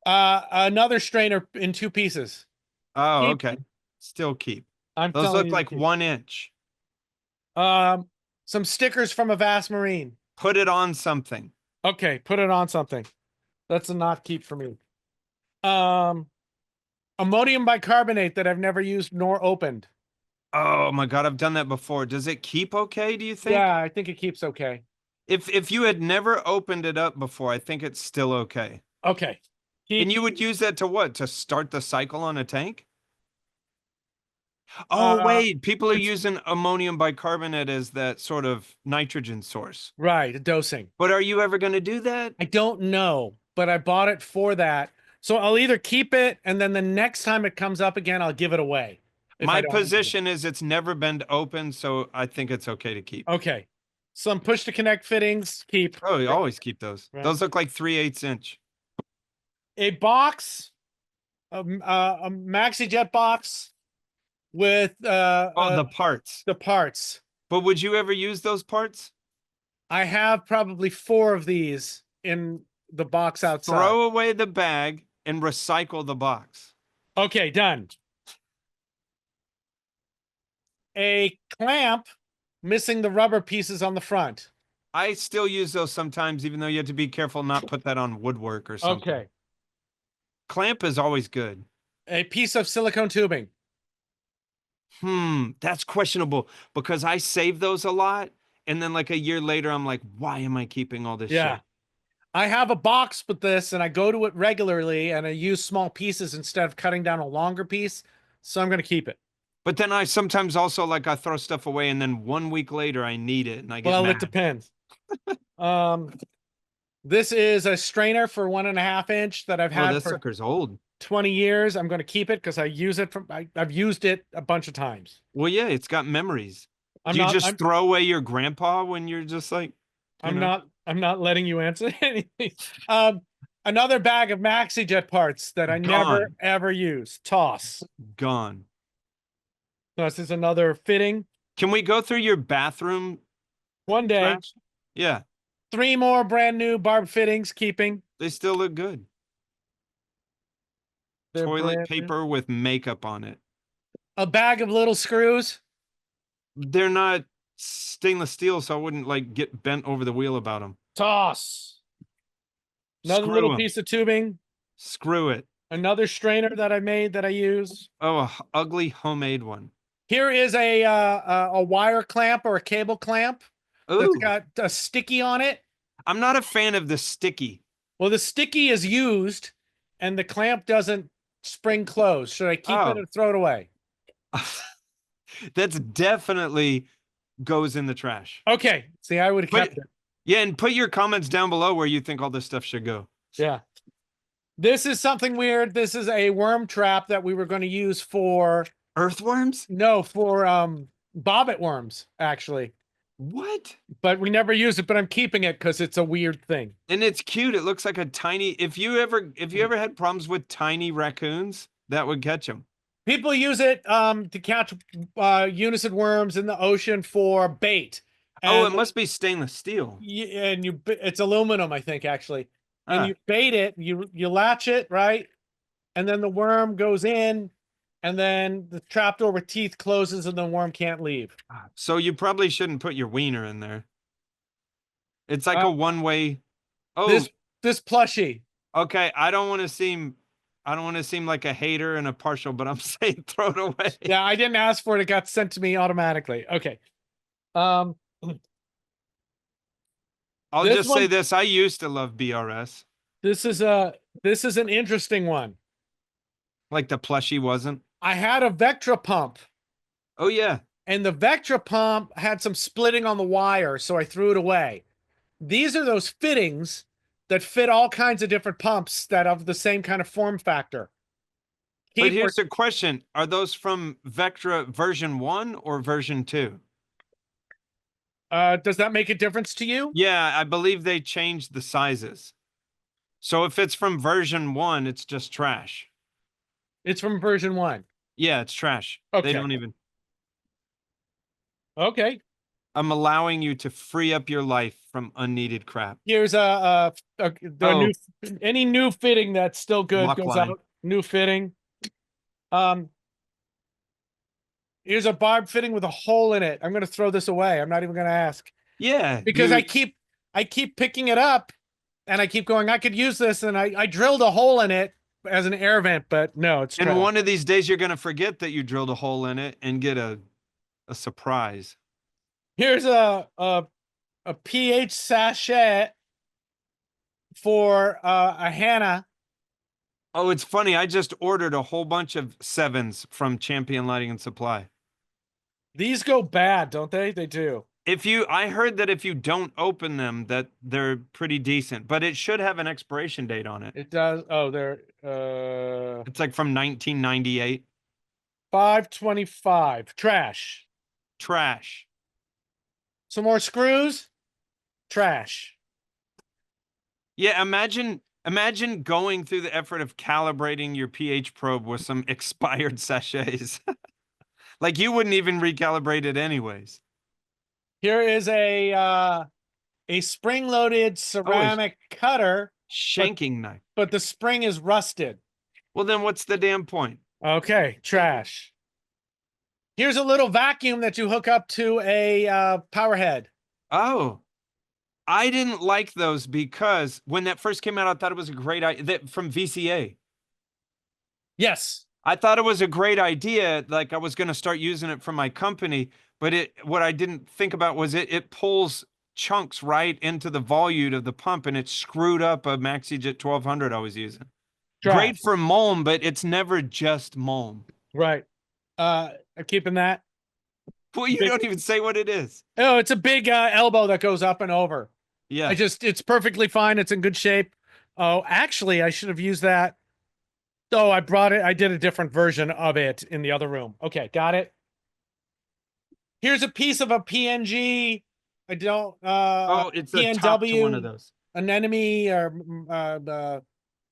[SPEAKER 2] Another strainer in 2 pieces.
[SPEAKER 1] Oh,
[SPEAKER 2] keep.
[SPEAKER 1] Okay. Still keep.
[SPEAKER 2] Those
[SPEAKER 1] look like 1 inch.
[SPEAKER 2] Some stickers from a Vast Marine.
[SPEAKER 1] Put it on something.
[SPEAKER 2] Okay, put it on something. That's a not keep for me. Ammonium bicarbonate that I've never used nor opened.
[SPEAKER 1] Oh my God, I've done that before. Does it keep okay, do you think?
[SPEAKER 2] Yeah, I think it keeps okay.
[SPEAKER 1] If you had never opened it up before, I think it's still okay.
[SPEAKER 2] Okay.
[SPEAKER 1] And you would use that to what? To start the cycle on a tank? Oh, wait. People are using ammonium bicarbonate as that sort of nitrogen source.
[SPEAKER 2] Right, dosing.
[SPEAKER 1] But are you ever going to do that?
[SPEAKER 2] I don't know, but I bought it for that. So I'll either keep it, and then the next time it comes up again, I'll give it away.
[SPEAKER 1] My position is it's never been opened, so I think it's okay to keep.
[SPEAKER 2] Okay. Some push-to-connect fittings, keep.
[SPEAKER 1] Oh, you always keep those.
[SPEAKER 2] Right.
[SPEAKER 1] Those look like 3/8 inch.
[SPEAKER 2] A box, a MaxiJet box with
[SPEAKER 1] the parts.
[SPEAKER 2] The parts.
[SPEAKER 1] But would you ever use those parts?
[SPEAKER 2] I have probably 4 of these in the box outside.
[SPEAKER 1] Throw away the bag and recycle the box.
[SPEAKER 2] Okay, done. A clamp missing the rubber pieces on the front.
[SPEAKER 1] I still use those sometimes, even though you have to be careful not put that on woodwork or something.
[SPEAKER 2] Okay.
[SPEAKER 1] Clamp is always good.
[SPEAKER 2] A piece of silicone tubing.
[SPEAKER 1] That's questionable because I save those a lot. And then like a year later, I'm like, why am I keeping all this
[SPEAKER 2] Yeah.
[SPEAKER 1] shit?
[SPEAKER 2] I have a box with this and I go to it regularly and I use small pieces instead of cutting down a longer piece. So I'm going to keep it.
[SPEAKER 1] But then I sometimes also like I throw stuff away and then 1 week later I need it and I get
[SPEAKER 2] Well,
[SPEAKER 1] mad.
[SPEAKER 2] it depends. This is a strainer for 1.5 inch that I've
[SPEAKER 1] Oh,
[SPEAKER 2] had
[SPEAKER 1] that
[SPEAKER 2] for
[SPEAKER 1] sucker's old.
[SPEAKER 2] 20 years. I'm going to keep it because I use it I've used it a bunch of times.
[SPEAKER 1] Well, yeah, it's got memories.
[SPEAKER 2] I'm
[SPEAKER 1] Do you
[SPEAKER 2] not,
[SPEAKER 1] just
[SPEAKER 2] I'm,
[SPEAKER 1] throw away your grandpa when you're just like,
[SPEAKER 2] I'm not letting you answer anything. Another bag of MaxiJet parts that I never
[SPEAKER 1] Gone.
[SPEAKER 2] ever use. Toss.
[SPEAKER 1] Gone.
[SPEAKER 2] This is another fitting.
[SPEAKER 1] Can we go through your bathroom
[SPEAKER 2] One day,
[SPEAKER 1] trash? Yeah,
[SPEAKER 2] 3 more brand new barb fittings, keeping.
[SPEAKER 1] they still look good.
[SPEAKER 2] They're
[SPEAKER 1] Toilet
[SPEAKER 2] brand new.
[SPEAKER 1] paper with makeup on it.
[SPEAKER 2] A bag of little screws.
[SPEAKER 1] They're not stainless steel, so I wouldn't like get bent over the wheel about them.
[SPEAKER 2] Toss. Another
[SPEAKER 1] Screw
[SPEAKER 2] little
[SPEAKER 1] 'em.
[SPEAKER 2] piece of tubing.
[SPEAKER 1] Screw it.
[SPEAKER 2] Another strainer that I made that I use.
[SPEAKER 1] Oh, a ugly homemade one.
[SPEAKER 2] Here is a wire clamp or a cable clamp that's
[SPEAKER 1] Ooh,
[SPEAKER 2] got a sticky on it.
[SPEAKER 1] I'm not a fan of the sticky.
[SPEAKER 2] Well, the sticky is used and the clamp doesn't spring close. Should I keep it
[SPEAKER 1] Oh.
[SPEAKER 2] or throw it away?
[SPEAKER 1] That's definitely goes in the trash.
[SPEAKER 2] Okay. See, I would have kept it.
[SPEAKER 1] Yeah, and put your comments down below where you think all this stuff should go.
[SPEAKER 2] Yeah. This is something weird. This is a worm trap that we were going to use for
[SPEAKER 1] Earthworms?
[SPEAKER 2] bobbit worms, actually.
[SPEAKER 1] What?
[SPEAKER 2] But we never used it, but I'm keeping it because it's a weird thing.
[SPEAKER 1] And it's cute. It looks like a tiny. If you ever had problems with tiny raccoons, that would catch them.
[SPEAKER 2] People use it to catch unicid worms in the ocean for bait.
[SPEAKER 1] Oh, it must be stainless steel.
[SPEAKER 2] It's aluminum, I think, actually. And
[SPEAKER 1] Ah.
[SPEAKER 2] you bait it, you latch it, right? And then the worm goes in, and then the trapdoor with teeth closes and the worm can't leave.
[SPEAKER 1] So you probably shouldn't put your wiener in there. It's like a one-way. Oh,
[SPEAKER 2] this plushie.
[SPEAKER 1] okay. I don't want to seem like a hater and a partial, but I'm saying throw it away.
[SPEAKER 2] Yeah, I didn't ask for it. It got sent to me automatically. Okay.
[SPEAKER 1] I'll
[SPEAKER 2] This
[SPEAKER 1] just say
[SPEAKER 2] one-
[SPEAKER 1] this. I used to love BRS.
[SPEAKER 2] This is an interesting one.
[SPEAKER 1] Like the plushie wasn't.
[SPEAKER 2] I had a Vectra pump,
[SPEAKER 1] Oh, yeah.
[SPEAKER 2] and the Vectra pump had some splitting on the wire, so I threw it away. These are those fittings that fit all kinds of different pumps that have the same kind of form factor.
[SPEAKER 1] But here's the question. Are those from Vectra version 1 or version 2?
[SPEAKER 2] Does that make a difference to you?
[SPEAKER 1] Yeah, I believe they changed the sizes. So if it's from version 1, it's just trash.
[SPEAKER 2] It's from version 1.
[SPEAKER 1] Yeah, it's trash.
[SPEAKER 2] Okay.
[SPEAKER 1] They don't even.
[SPEAKER 2] Okay.
[SPEAKER 1] I'm allowing you to free up your life from unneeded crap.
[SPEAKER 2] Here's any new fitting that's still good
[SPEAKER 1] Lock
[SPEAKER 2] goes
[SPEAKER 1] line.
[SPEAKER 2] out. New fitting. Here's a barb fitting with a hole in it. I'm going to throw this away. I'm not even going to ask
[SPEAKER 1] Yeah,
[SPEAKER 2] because
[SPEAKER 1] you-
[SPEAKER 2] I keep picking it up and I keep going, I could use this. And I drilled a hole in it as an air vent, but no, it's
[SPEAKER 1] and
[SPEAKER 2] trash.
[SPEAKER 1] one of these days you're gonna forget that you drilled a hole in it and get a surprise.
[SPEAKER 2] Here's a pH sachet for a Hannah.
[SPEAKER 1] Oh, it's funny. I just ordered a whole bunch of 7s from Champion Lighting and Supply.
[SPEAKER 2] These go bad, don't they? They do.
[SPEAKER 1] I heard that if you don't open them, that they're pretty decent, but it should have an expiration date on it.
[SPEAKER 2] It does. Oh, they're
[SPEAKER 1] It's like from 1998.
[SPEAKER 2] 525. Trash.
[SPEAKER 1] Trash.
[SPEAKER 2] Some more screws. Trash.
[SPEAKER 1] Yeah, imagine going through the effort of calibrating your pH probe with some expired sachets. Like you wouldn't even recalibrate it anyways.
[SPEAKER 2] Here is a a spring-loaded ceramic cutter,
[SPEAKER 1] Shanking knife.
[SPEAKER 2] but the spring is rusted.
[SPEAKER 1] Well, then what's the damn point?
[SPEAKER 2] Okay, trash. Here's a little vacuum that you hook up to a power head.
[SPEAKER 1] Oh, I didn't like those because when that first came out, I thought it was a great idea from VCA.
[SPEAKER 2] Yes.
[SPEAKER 1] I thought it was a great idea. Like I was going to start using it for my company, but what I didn't think about was it pulls chunks right into the volute of the pump, and it screwed up a MaxiJet 1200 I was using. Great
[SPEAKER 2] Trash.
[SPEAKER 1] for mulm, but it's never just mulm.
[SPEAKER 2] Right. I'm keeping that.
[SPEAKER 1] Well, you don't even say what it is.
[SPEAKER 2] Oh, it's a big elbow that goes up and over.
[SPEAKER 1] Yeah.
[SPEAKER 2] It's perfectly fine. It's in good shape. Oh, actually, I should have used that. Oh, I brought it. I did a different version of it in the other room. Okay, got it. Here's a piece of a PNG. I don't.
[SPEAKER 1] It's a top to one of those.
[SPEAKER 2] Anemone, or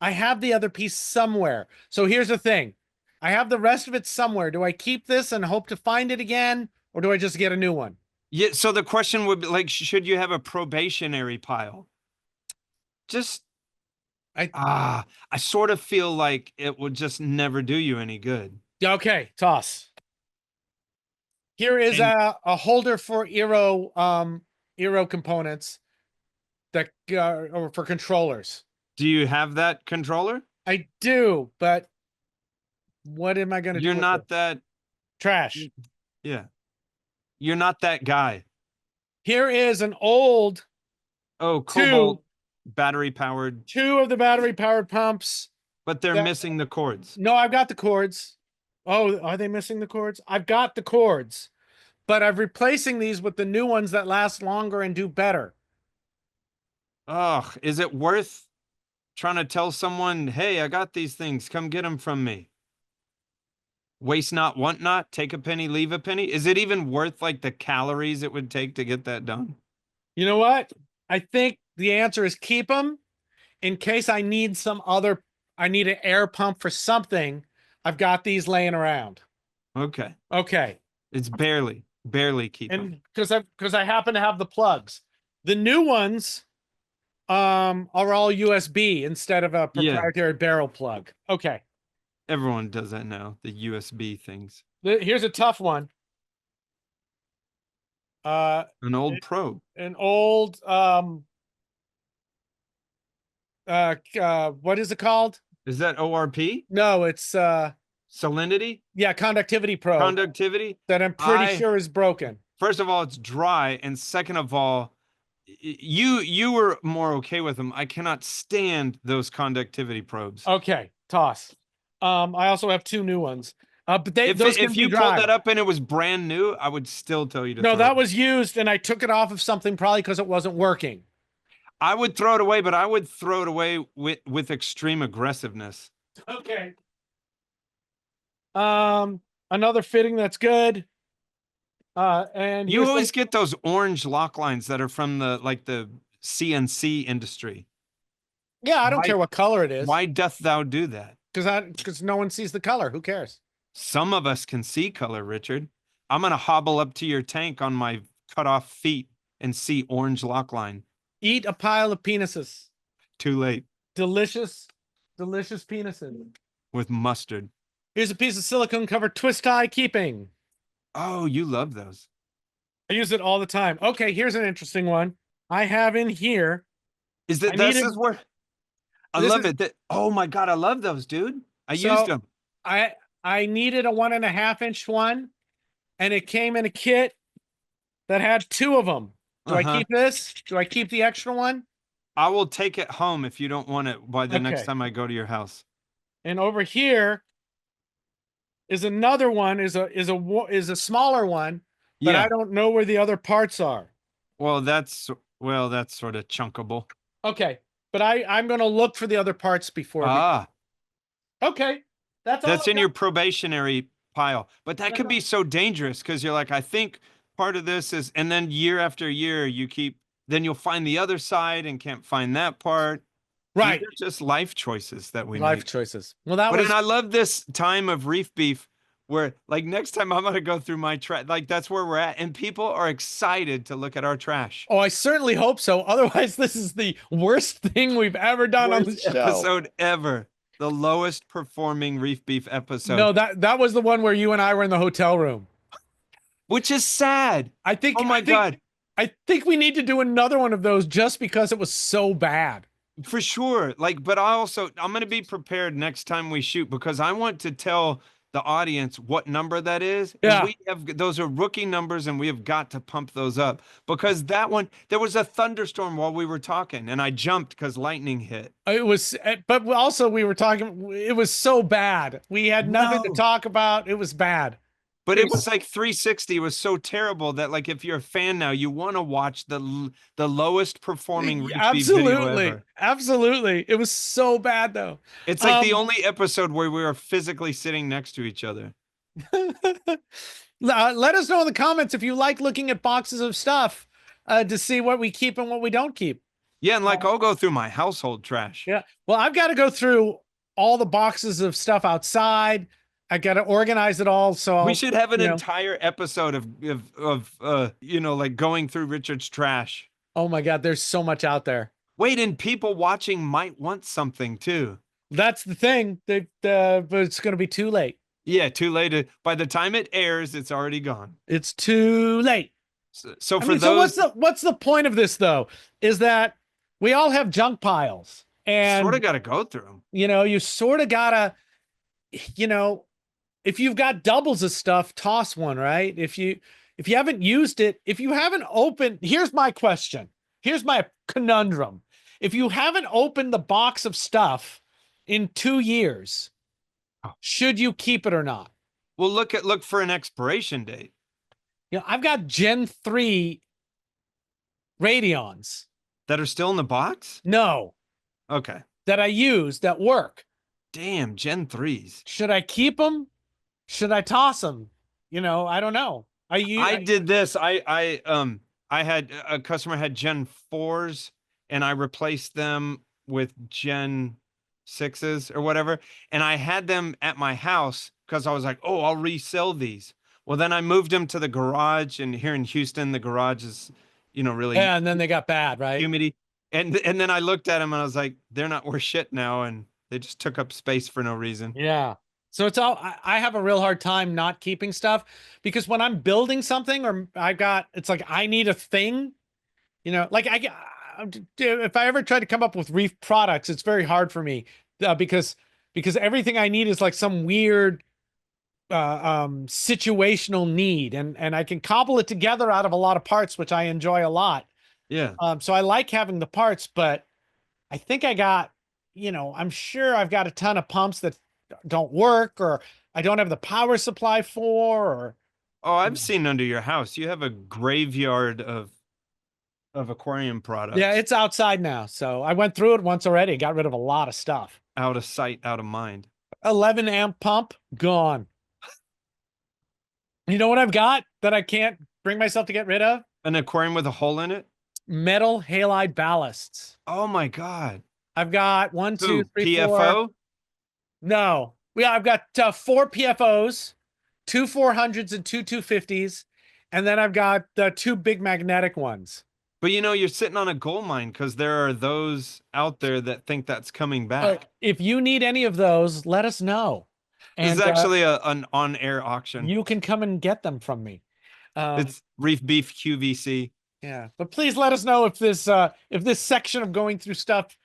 [SPEAKER 2] I have the other piece somewhere. So here's the thing. I have the rest of it somewhere. Do I keep this and hope to find it again, or do I just get a new one?
[SPEAKER 1] Yeah. So the question would be like, should you have a probationary pile? I sort of feel like it would just never do you any good.
[SPEAKER 2] Okay, toss. Here is a holder for Eero components that or for controllers.
[SPEAKER 1] Do you have that controller?
[SPEAKER 2] I do, but what am I going to do?
[SPEAKER 1] You're not
[SPEAKER 2] it?
[SPEAKER 1] that
[SPEAKER 2] Trash.
[SPEAKER 1] Yeah. You're not that guy.
[SPEAKER 2] Here is an old
[SPEAKER 1] Cobalt battery powered.
[SPEAKER 2] Two of the battery powered pumps.
[SPEAKER 1] But they're missing the cords.
[SPEAKER 2] No, I've got the cords. Oh, are they missing the cords? I've got the cords, but I'm replacing these with the new ones that last longer and do better.
[SPEAKER 1] Ugh, is it worth trying to tell someone, hey, I got these things, come get them from me? Waste not, want not, take a penny, leave a penny. Is it even worth like the calories it would take to get that done?
[SPEAKER 2] You know what? I think the answer is keep them in case I need I need an air pump for something. I've got these laying around.
[SPEAKER 1] Okay.
[SPEAKER 2] Okay.
[SPEAKER 1] It's barely keep them.
[SPEAKER 2] And because I happen to have the plugs. The new ones are all USB instead of a proprietary barrel plug. Okay.
[SPEAKER 1] Everyone does that now, the USB things.
[SPEAKER 2] Here's a tough one.
[SPEAKER 1] An old probe.
[SPEAKER 2] An old what is it called?
[SPEAKER 1] Is that ORP?
[SPEAKER 2] No, it's
[SPEAKER 1] salinity?
[SPEAKER 2] Yeah, conductivity probe.
[SPEAKER 1] Conductivity?
[SPEAKER 2] That I'm pretty sure is broken.
[SPEAKER 1] First of all, it's dry, and second of all, you were more okay with them. I cannot stand those conductivity probes.
[SPEAKER 2] Okay, toss. I also have two new ones. But
[SPEAKER 1] if you pulled that up and it was brand new, I would still tell you to.
[SPEAKER 2] No, that was used, and I took it off of something probably because it wasn't working.
[SPEAKER 1] I would throw it away, but I would throw it away with extreme aggressiveness.
[SPEAKER 2] Okay. Another fitting that's good. And
[SPEAKER 1] you always get those orange lock lines that are from the CNC industry.
[SPEAKER 2] Yeah, I don't care what color it is.
[SPEAKER 1] Why doth thou do that?
[SPEAKER 2] Because no one sees the color. Who cares?
[SPEAKER 1] Some of us can see color, Richard. I'm gonna hobble up to your tank on my cut off feet and see orange lock line.
[SPEAKER 2] Eat a pile of penises.
[SPEAKER 1] Too late.
[SPEAKER 2] Delicious penises.
[SPEAKER 1] With mustard.
[SPEAKER 2] Here's a piece of silicone covered twist tie keeping.
[SPEAKER 1] Oh, you love those.
[SPEAKER 2] I use it all the time. Okay, here's an interesting one. I have in here.
[SPEAKER 1] Is that this is where I love it. Oh my god, I love those, dude. I used them.
[SPEAKER 2] I needed a 1.5 inch one, and it came in a kit that had two of them. Do I keep this? Do I keep the extra one?
[SPEAKER 1] I will take it home if you don't want it by the next time I go to your house.
[SPEAKER 2] And over here is another one, is a smaller one, but I don't know where the other parts are.
[SPEAKER 1] Well, that's sort of chunkable.
[SPEAKER 2] Okay, but I'm going to look for the other parts before. Okay,
[SPEAKER 1] that's in your probationary pile, but that could be so dangerous because you're like, I think part of this is, and then year after year then you'll find the other side and can't find that part.
[SPEAKER 2] Right.
[SPEAKER 1] These are just life choices that we make.
[SPEAKER 2] Life choices. Well,
[SPEAKER 1] and I love this time of Reef Beef where like next time I'm gonna go through my trash. Like that's where we're at, and people are excited to look at our trash.
[SPEAKER 2] Oh, I certainly hope so. Otherwise, this is the worst thing we've ever done on the
[SPEAKER 1] Worst
[SPEAKER 2] show.
[SPEAKER 1] episode ever. The lowest performing Reef Beef episode.
[SPEAKER 2] No, that was the one where you and I were in the hotel room.
[SPEAKER 1] Which is sad.
[SPEAKER 2] I think.
[SPEAKER 1] Oh my God.
[SPEAKER 2] I think we need to do another one of those just because it was so bad.
[SPEAKER 1] For sure. Like, but I'm going to be prepared next time we shoot because I want to tell the audience what number that is.
[SPEAKER 2] Yeah.
[SPEAKER 1] And those are rookie numbers and we have got to pump those up because that one, there was a thunderstorm while we were talking and I jumped because lightning hit.
[SPEAKER 2] It was, but also we were talking, it was so bad. We had nothing to talk about. It was bad.
[SPEAKER 1] But it was like 360 was so terrible that like if you're a fan now, you want to watch the lowest performing Reef Beef video ever.
[SPEAKER 2] Absolutely. It was so bad though.
[SPEAKER 1] It's like the only episode where we were physically sitting next to each other.
[SPEAKER 2] Let us know in the comments if you like looking at boxes of stuff to see what we keep and what we don't keep.
[SPEAKER 1] Yeah, and like I'll go through my household trash.
[SPEAKER 2] Yeah. Well, I've got to go through all the boxes of stuff outside. I got to organize it all. So
[SPEAKER 1] we should have an entire episode of like going through Richard's trash.
[SPEAKER 2] Oh my God, there's so much out there.
[SPEAKER 1] Wait, and people watching might want something too.
[SPEAKER 2] That's the thing. But it's going to be too late.
[SPEAKER 1] Yeah, too late. By the time it airs, it's already gone.
[SPEAKER 2] It's too late.
[SPEAKER 1] So for those,
[SPEAKER 2] so what's the point of this though? Is that we all have junk piles, and
[SPEAKER 1] sort of got to go through them.
[SPEAKER 2] You sort of gotta, if you've got doubles of stuff, toss one, right? If you haven't used it, if you haven't opened, here's my question. Here's my conundrum. If you haven't opened the box of stuff in 2 years, should you keep it or not?
[SPEAKER 1] Well, look for an expiration date.
[SPEAKER 2] I've got Gen 3 Radions.
[SPEAKER 1] That are still in the box?
[SPEAKER 2] No.
[SPEAKER 1] Okay.
[SPEAKER 2] That I use that work.
[SPEAKER 1] Damn, Gen 3s.
[SPEAKER 2] Should I keep them? Should I toss them? I don't know.
[SPEAKER 1] I did this. I had a customer had Gen 4s and I replaced them with Gen 6s or whatever. And I had them at my house because I was like, oh, I'll resell these. Well, then I moved them to the garage, and here in Houston, the garage is, really.
[SPEAKER 2] Yeah, and then they got bad, right?
[SPEAKER 1] Humidity. And then I looked at them and I was like, they're not worth shit now. And they just took up space for no reason.
[SPEAKER 2] Yeah. So I have a real hard time not keeping stuff because when I'm building something or it's like I need a thing, like if I ever try to come up with Reef products, it's very hard for me because everything I need is like some weird situational need, and I can cobble it together out of a lot of parts, which I enjoy a lot.
[SPEAKER 1] Yeah.
[SPEAKER 2] So I like having the parts, but I think I got, I'm sure I've got a ton of pumps that don't work, or I don't have the power supply for, or.
[SPEAKER 1] Oh, I've seen under your house. You have a graveyard of aquarium products.
[SPEAKER 2] Yeah, it's outside now. So I went through it once already. Got rid of a lot of stuff.
[SPEAKER 1] Out of sight, out of mind.
[SPEAKER 2] 11 amp pump, gone. You know what I've got that I can't bring myself to get rid of?
[SPEAKER 1] An aquarium with a hole in it?
[SPEAKER 2] Metal halide ballasts.
[SPEAKER 1] Oh my God.
[SPEAKER 2] I've got 1, 2, 3,
[SPEAKER 1] PFO?
[SPEAKER 2] 4. No. Yeah, I've got 4 PFOs, 2 400s and 2 250s. And then I've got the 2 big magnetic ones.
[SPEAKER 1] But you're sitting on a gold mine because there are those out there that think that's coming back.
[SPEAKER 2] If you need any of those, let us know.
[SPEAKER 1] This is actually an on-air auction.
[SPEAKER 2] You can come and get them from me.
[SPEAKER 1] It's Reef Beef QVC.
[SPEAKER 2] Yeah, but please let us know if this section of going through stuff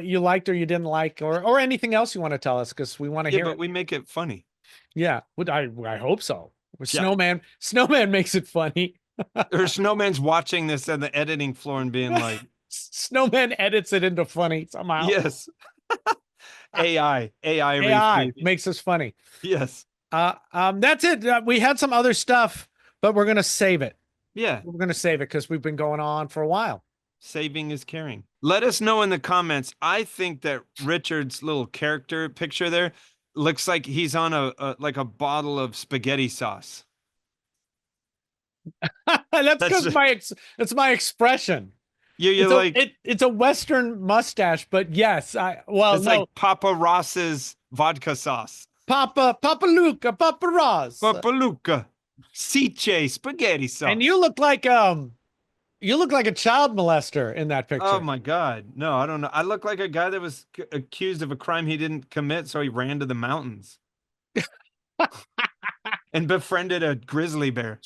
[SPEAKER 2] you liked or you didn't like, or anything else you want to tell us, because we want to hear.
[SPEAKER 1] Yeah, but we make it funny.
[SPEAKER 2] Yeah, I hope so. Snowman makes it funny.
[SPEAKER 1] Or Snowman's watching this on the editing floor and being like,
[SPEAKER 2] Snowman edits it into funny somehow.
[SPEAKER 1] Yes. AI
[SPEAKER 2] makes us funny.
[SPEAKER 1] Yes.
[SPEAKER 2] That's it. We had some other stuff, but we're gonna save it.
[SPEAKER 1] Yeah.
[SPEAKER 2] We're gonna save it because we've been going on for a while.
[SPEAKER 1] Saving is caring. Let us know in the comments. I think that Richard's little character picture there looks like he's on a bottle of spaghetti sauce.
[SPEAKER 2] That's because it's my expression. It's a Western mustache, but yes,
[SPEAKER 1] it's like Papa Ross's vodka sauce.
[SPEAKER 2] Papa Luca, Papa Ross.
[SPEAKER 1] Papaluca. Ceviche spaghetti sauce.
[SPEAKER 2] And you look like a child molester in that picture.
[SPEAKER 1] Oh my God. No, I don't know. I look like a guy that was accused of a crime he didn't commit, so he ran to the mountains and befriended a grizzly bear.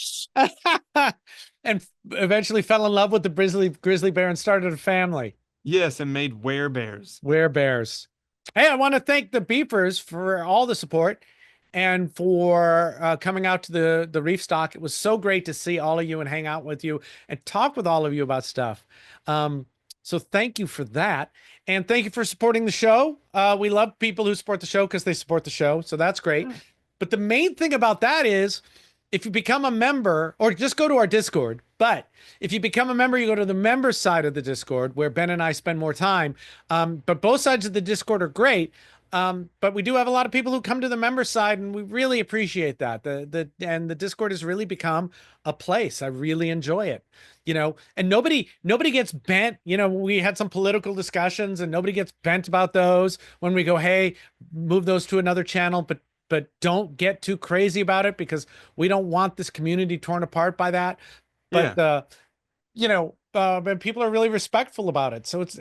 [SPEAKER 2] And eventually fell in love with the grizzly bear and started a family.
[SPEAKER 1] Yes, and made werebears.
[SPEAKER 2] Werebears. Hey, I want to thank the Beefers for all the support and for coming out to the Reef Stock. It was so great to see all of you and hang out with you and talk with all of you about stuff. So thank you for that. And thank you for supporting the show. We love people who support the show because they support the show. So that's great. But the main thing about that is if you become a member, or just go to our Discord, but if you become a member, you go to the member side of the Discord where Ben and I spend more time. But both sides of the Discord are great. But we do have a lot of people who come to the member side, and we really appreciate that. And the Discord has really become a place. I really enjoy it, and nobody gets bent. We had some political discussions and nobody gets bent about those when we go, hey, move those to another channel, but don't get too crazy about it because we don't want this community torn apart by that. But, but people are really respectful about it. So it's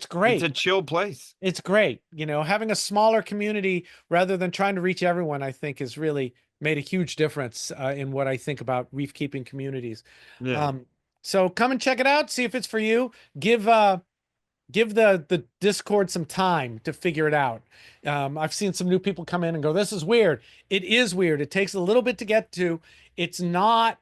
[SPEAKER 2] great.
[SPEAKER 1] It's a chill place.
[SPEAKER 2] It's great. Having a smaller community rather than trying to reach everyone, I think has really made a huge difference in what I think about reef keeping communities.
[SPEAKER 1] Yeah.
[SPEAKER 2] So come and check it out. See if it's for you. Give the Discord some time to figure it out. I've seen some new people come in and go, this is weird. It is weird. It takes a little bit to get to. It's not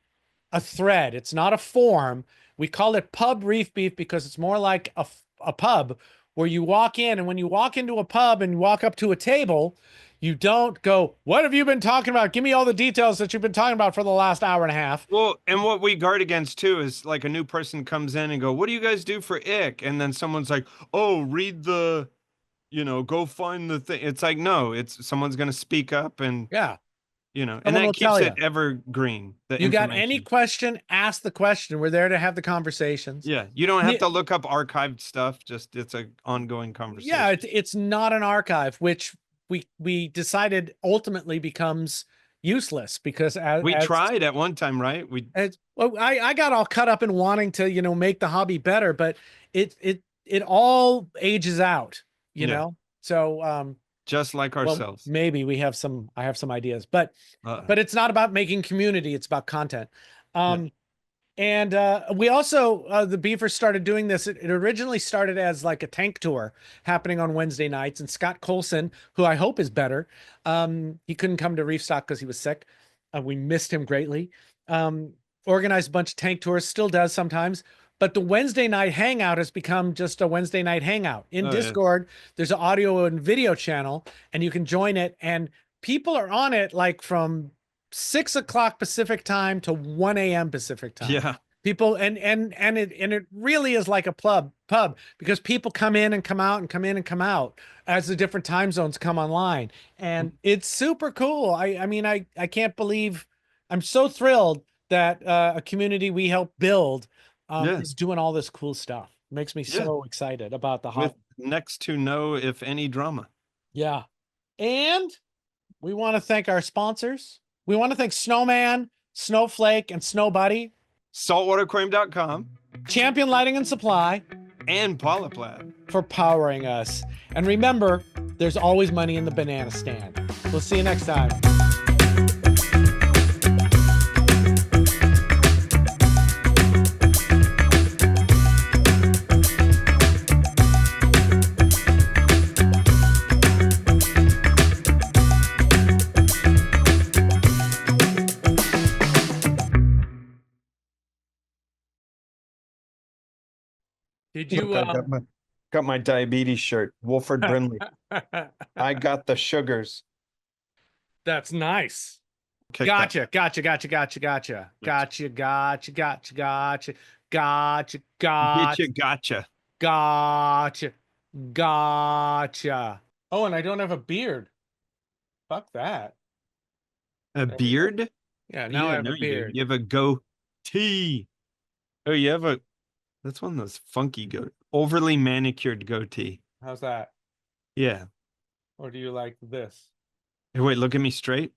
[SPEAKER 2] a thread. It's not a forum. We call it Pub Reef Beef because it's more like a pub where you walk in, and when you walk into a pub and you walk up to a table, you don't go, what have you been talking about? Give me all the details that you've been talking about for the last hour and a half.
[SPEAKER 1] Well, and what we guard against too is like a new person comes in and go, what do you guys do for ick? And then someone's like, oh, read the, go find the thing. It's like, no, it's someone's going to speak up and,
[SPEAKER 2] yeah,
[SPEAKER 1] and that keeps it evergreen.
[SPEAKER 2] You got any question, ask the question. We're there to have the conversations.
[SPEAKER 1] Yeah. You don't have to look up archived stuff. Just it's an ongoing conversation.
[SPEAKER 2] Yeah. It's not an archive, which we decided ultimately becomes useless because
[SPEAKER 1] we tried at one time, right?
[SPEAKER 2] I got all cut up in wanting to, make the hobby better, but it all ages out, so,
[SPEAKER 1] just like ourselves.
[SPEAKER 2] Well, maybe I have some ideas, but it's not about making community. It's about content. And we also, the Beefers started doing this. It originally started as like a tank tour happening on Wednesday nights. And Scott Colson, who I hope is better, he couldn't come to Reef Stock because he was sick. We missed him greatly. Organized a bunch of tank tours, still does sometimes. But the Wednesday night hangout has become just a Wednesday night hangout. In Discord, there's an audio and video channel, and you can join it. And people are on it like from 6 o'clock Pacific time to 1 a.m. Pacific time.
[SPEAKER 1] Yeah.
[SPEAKER 2] People and it really is like a pub because people come in and come out and come in and come out as the different time zones come online. And it's super cool. I mean, I can't believe, I'm so thrilled that a community we help build is doing all this cool stuff. It makes me so excited about the hobby.
[SPEAKER 1] With next to no, if any, drama.
[SPEAKER 2] Yeah. And we want to thank our sponsors. We want to thank Snowman, Snowflake, and Snowbuddy,
[SPEAKER 1] saltwateraquarium.com,
[SPEAKER 2] Champion Lighting and Supply,
[SPEAKER 1] and PolypLab
[SPEAKER 2] for powering us. And remember, there's always money in the banana stand. We'll see you next time. Did you
[SPEAKER 1] got my diabetes shirt, Wolford Brimley. I got the sugars.
[SPEAKER 2] That's nice.
[SPEAKER 1] Okay,
[SPEAKER 2] Gotcha.
[SPEAKER 1] Gotcha.
[SPEAKER 2] Oh, and I don't have a beard. Fuck that.
[SPEAKER 1] A beard?
[SPEAKER 2] Yeah, now I have a beard.
[SPEAKER 1] You have a goatee. Oh, you have a... That's one of those funky overly manicured goatee.
[SPEAKER 2] How's that?
[SPEAKER 1] Yeah.
[SPEAKER 2] or do you like this?
[SPEAKER 1] Hey, wait, look at me straight.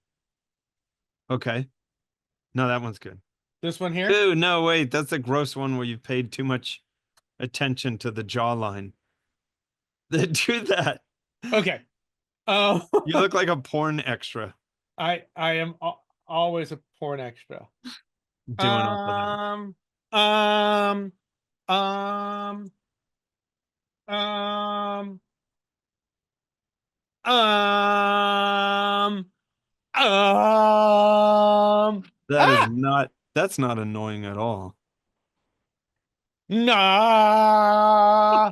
[SPEAKER 1] Okay. No, that one's good.
[SPEAKER 2] This one here?
[SPEAKER 1] Dude, no, wait. That's the gross one where you paid too much attention to the jawline. Do that.
[SPEAKER 2] Okay. Oh,
[SPEAKER 1] You look like a porn extra
[SPEAKER 2] I am always a porn extra.
[SPEAKER 1] doing all of that.
[SPEAKER 2] Um, um, um, um, um,
[SPEAKER 1] That is not, that's not annoying at all.
[SPEAKER 2] nah,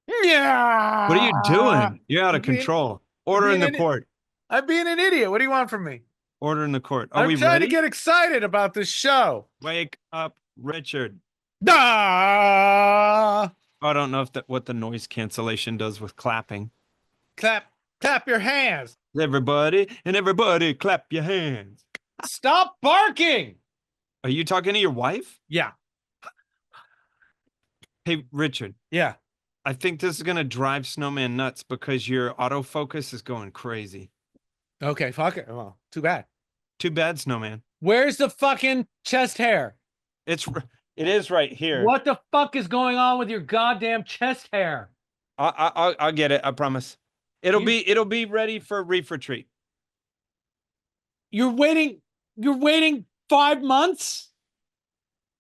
[SPEAKER 1] What are you
[SPEAKER 2] yeah.
[SPEAKER 1] doing? You're out of control. Order in the court.
[SPEAKER 2] I'm being an idiot. What do you want from me?
[SPEAKER 1] Order in the court. Are
[SPEAKER 2] I'm
[SPEAKER 1] we
[SPEAKER 2] trying to
[SPEAKER 1] ready?
[SPEAKER 2] get excited about this show.
[SPEAKER 1] Wake up, Richard.
[SPEAKER 2] Da!
[SPEAKER 1] I don't know if that what the noise cancellation does with clapping.
[SPEAKER 2] Clap your hands.
[SPEAKER 1] Everybody clap your hands.
[SPEAKER 2] Stop barking.
[SPEAKER 1] Are you talking to your wife?
[SPEAKER 2] Yeah.
[SPEAKER 1] Hey, Richard,
[SPEAKER 2] Yeah.
[SPEAKER 1] I think this is going to drive Snowman nuts because your autofocus is going crazy.
[SPEAKER 2] Okay, fuck it. Well, too bad.
[SPEAKER 1] Too bad, Snowman.
[SPEAKER 2] Where's the fucking chest hair?
[SPEAKER 1] It is right here.
[SPEAKER 2] What the fuck is going on with your goddamn chest hair?
[SPEAKER 1] I'll get it. I promise. It'll be ready for reef retreat.
[SPEAKER 2] You're waiting 5 months?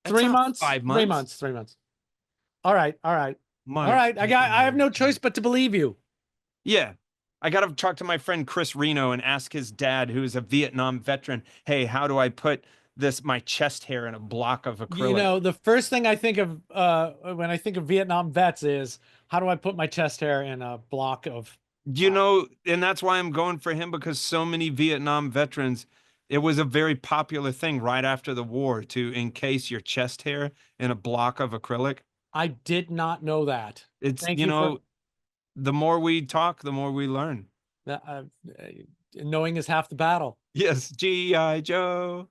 [SPEAKER 1] That's
[SPEAKER 2] 3
[SPEAKER 1] not
[SPEAKER 2] months?
[SPEAKER 1] 5 months.
[SPEAKER 2] 3 months. 3 months. All right.
[SPEAKER 1] My
[SPEAKER 2] All right. I have no choice but to believe you.
[SPEAKER 1] Yeah. I got to talk to my friend Chris Reno and ask his dad, who is a Vietnam veteran, hey, how do I put my chest hair in a block of acrylic?
[SPEAKER 2] You know, the first thing I think of when I think of Vietnam vets is how do I put my chest hair in a block of
[SPEAKER 1] And that's why I'm going for him, because so many Vietnam veterans, it was a very popular thing right after the war to encase your chest hair in a block of acrylic.
[SPEAKER 2] I did not know that.
[SPEAKER 1] It's,
[SPEAKER 2] Thank
[SPEAKER 1] you
[SPEAKER 2] you
[SPEAKER 1] know, the more we talk, the more we learn.
[SPEAKER 2] knowing is half the battle.
[SPEAKER 1] Yes, G.I. Joe.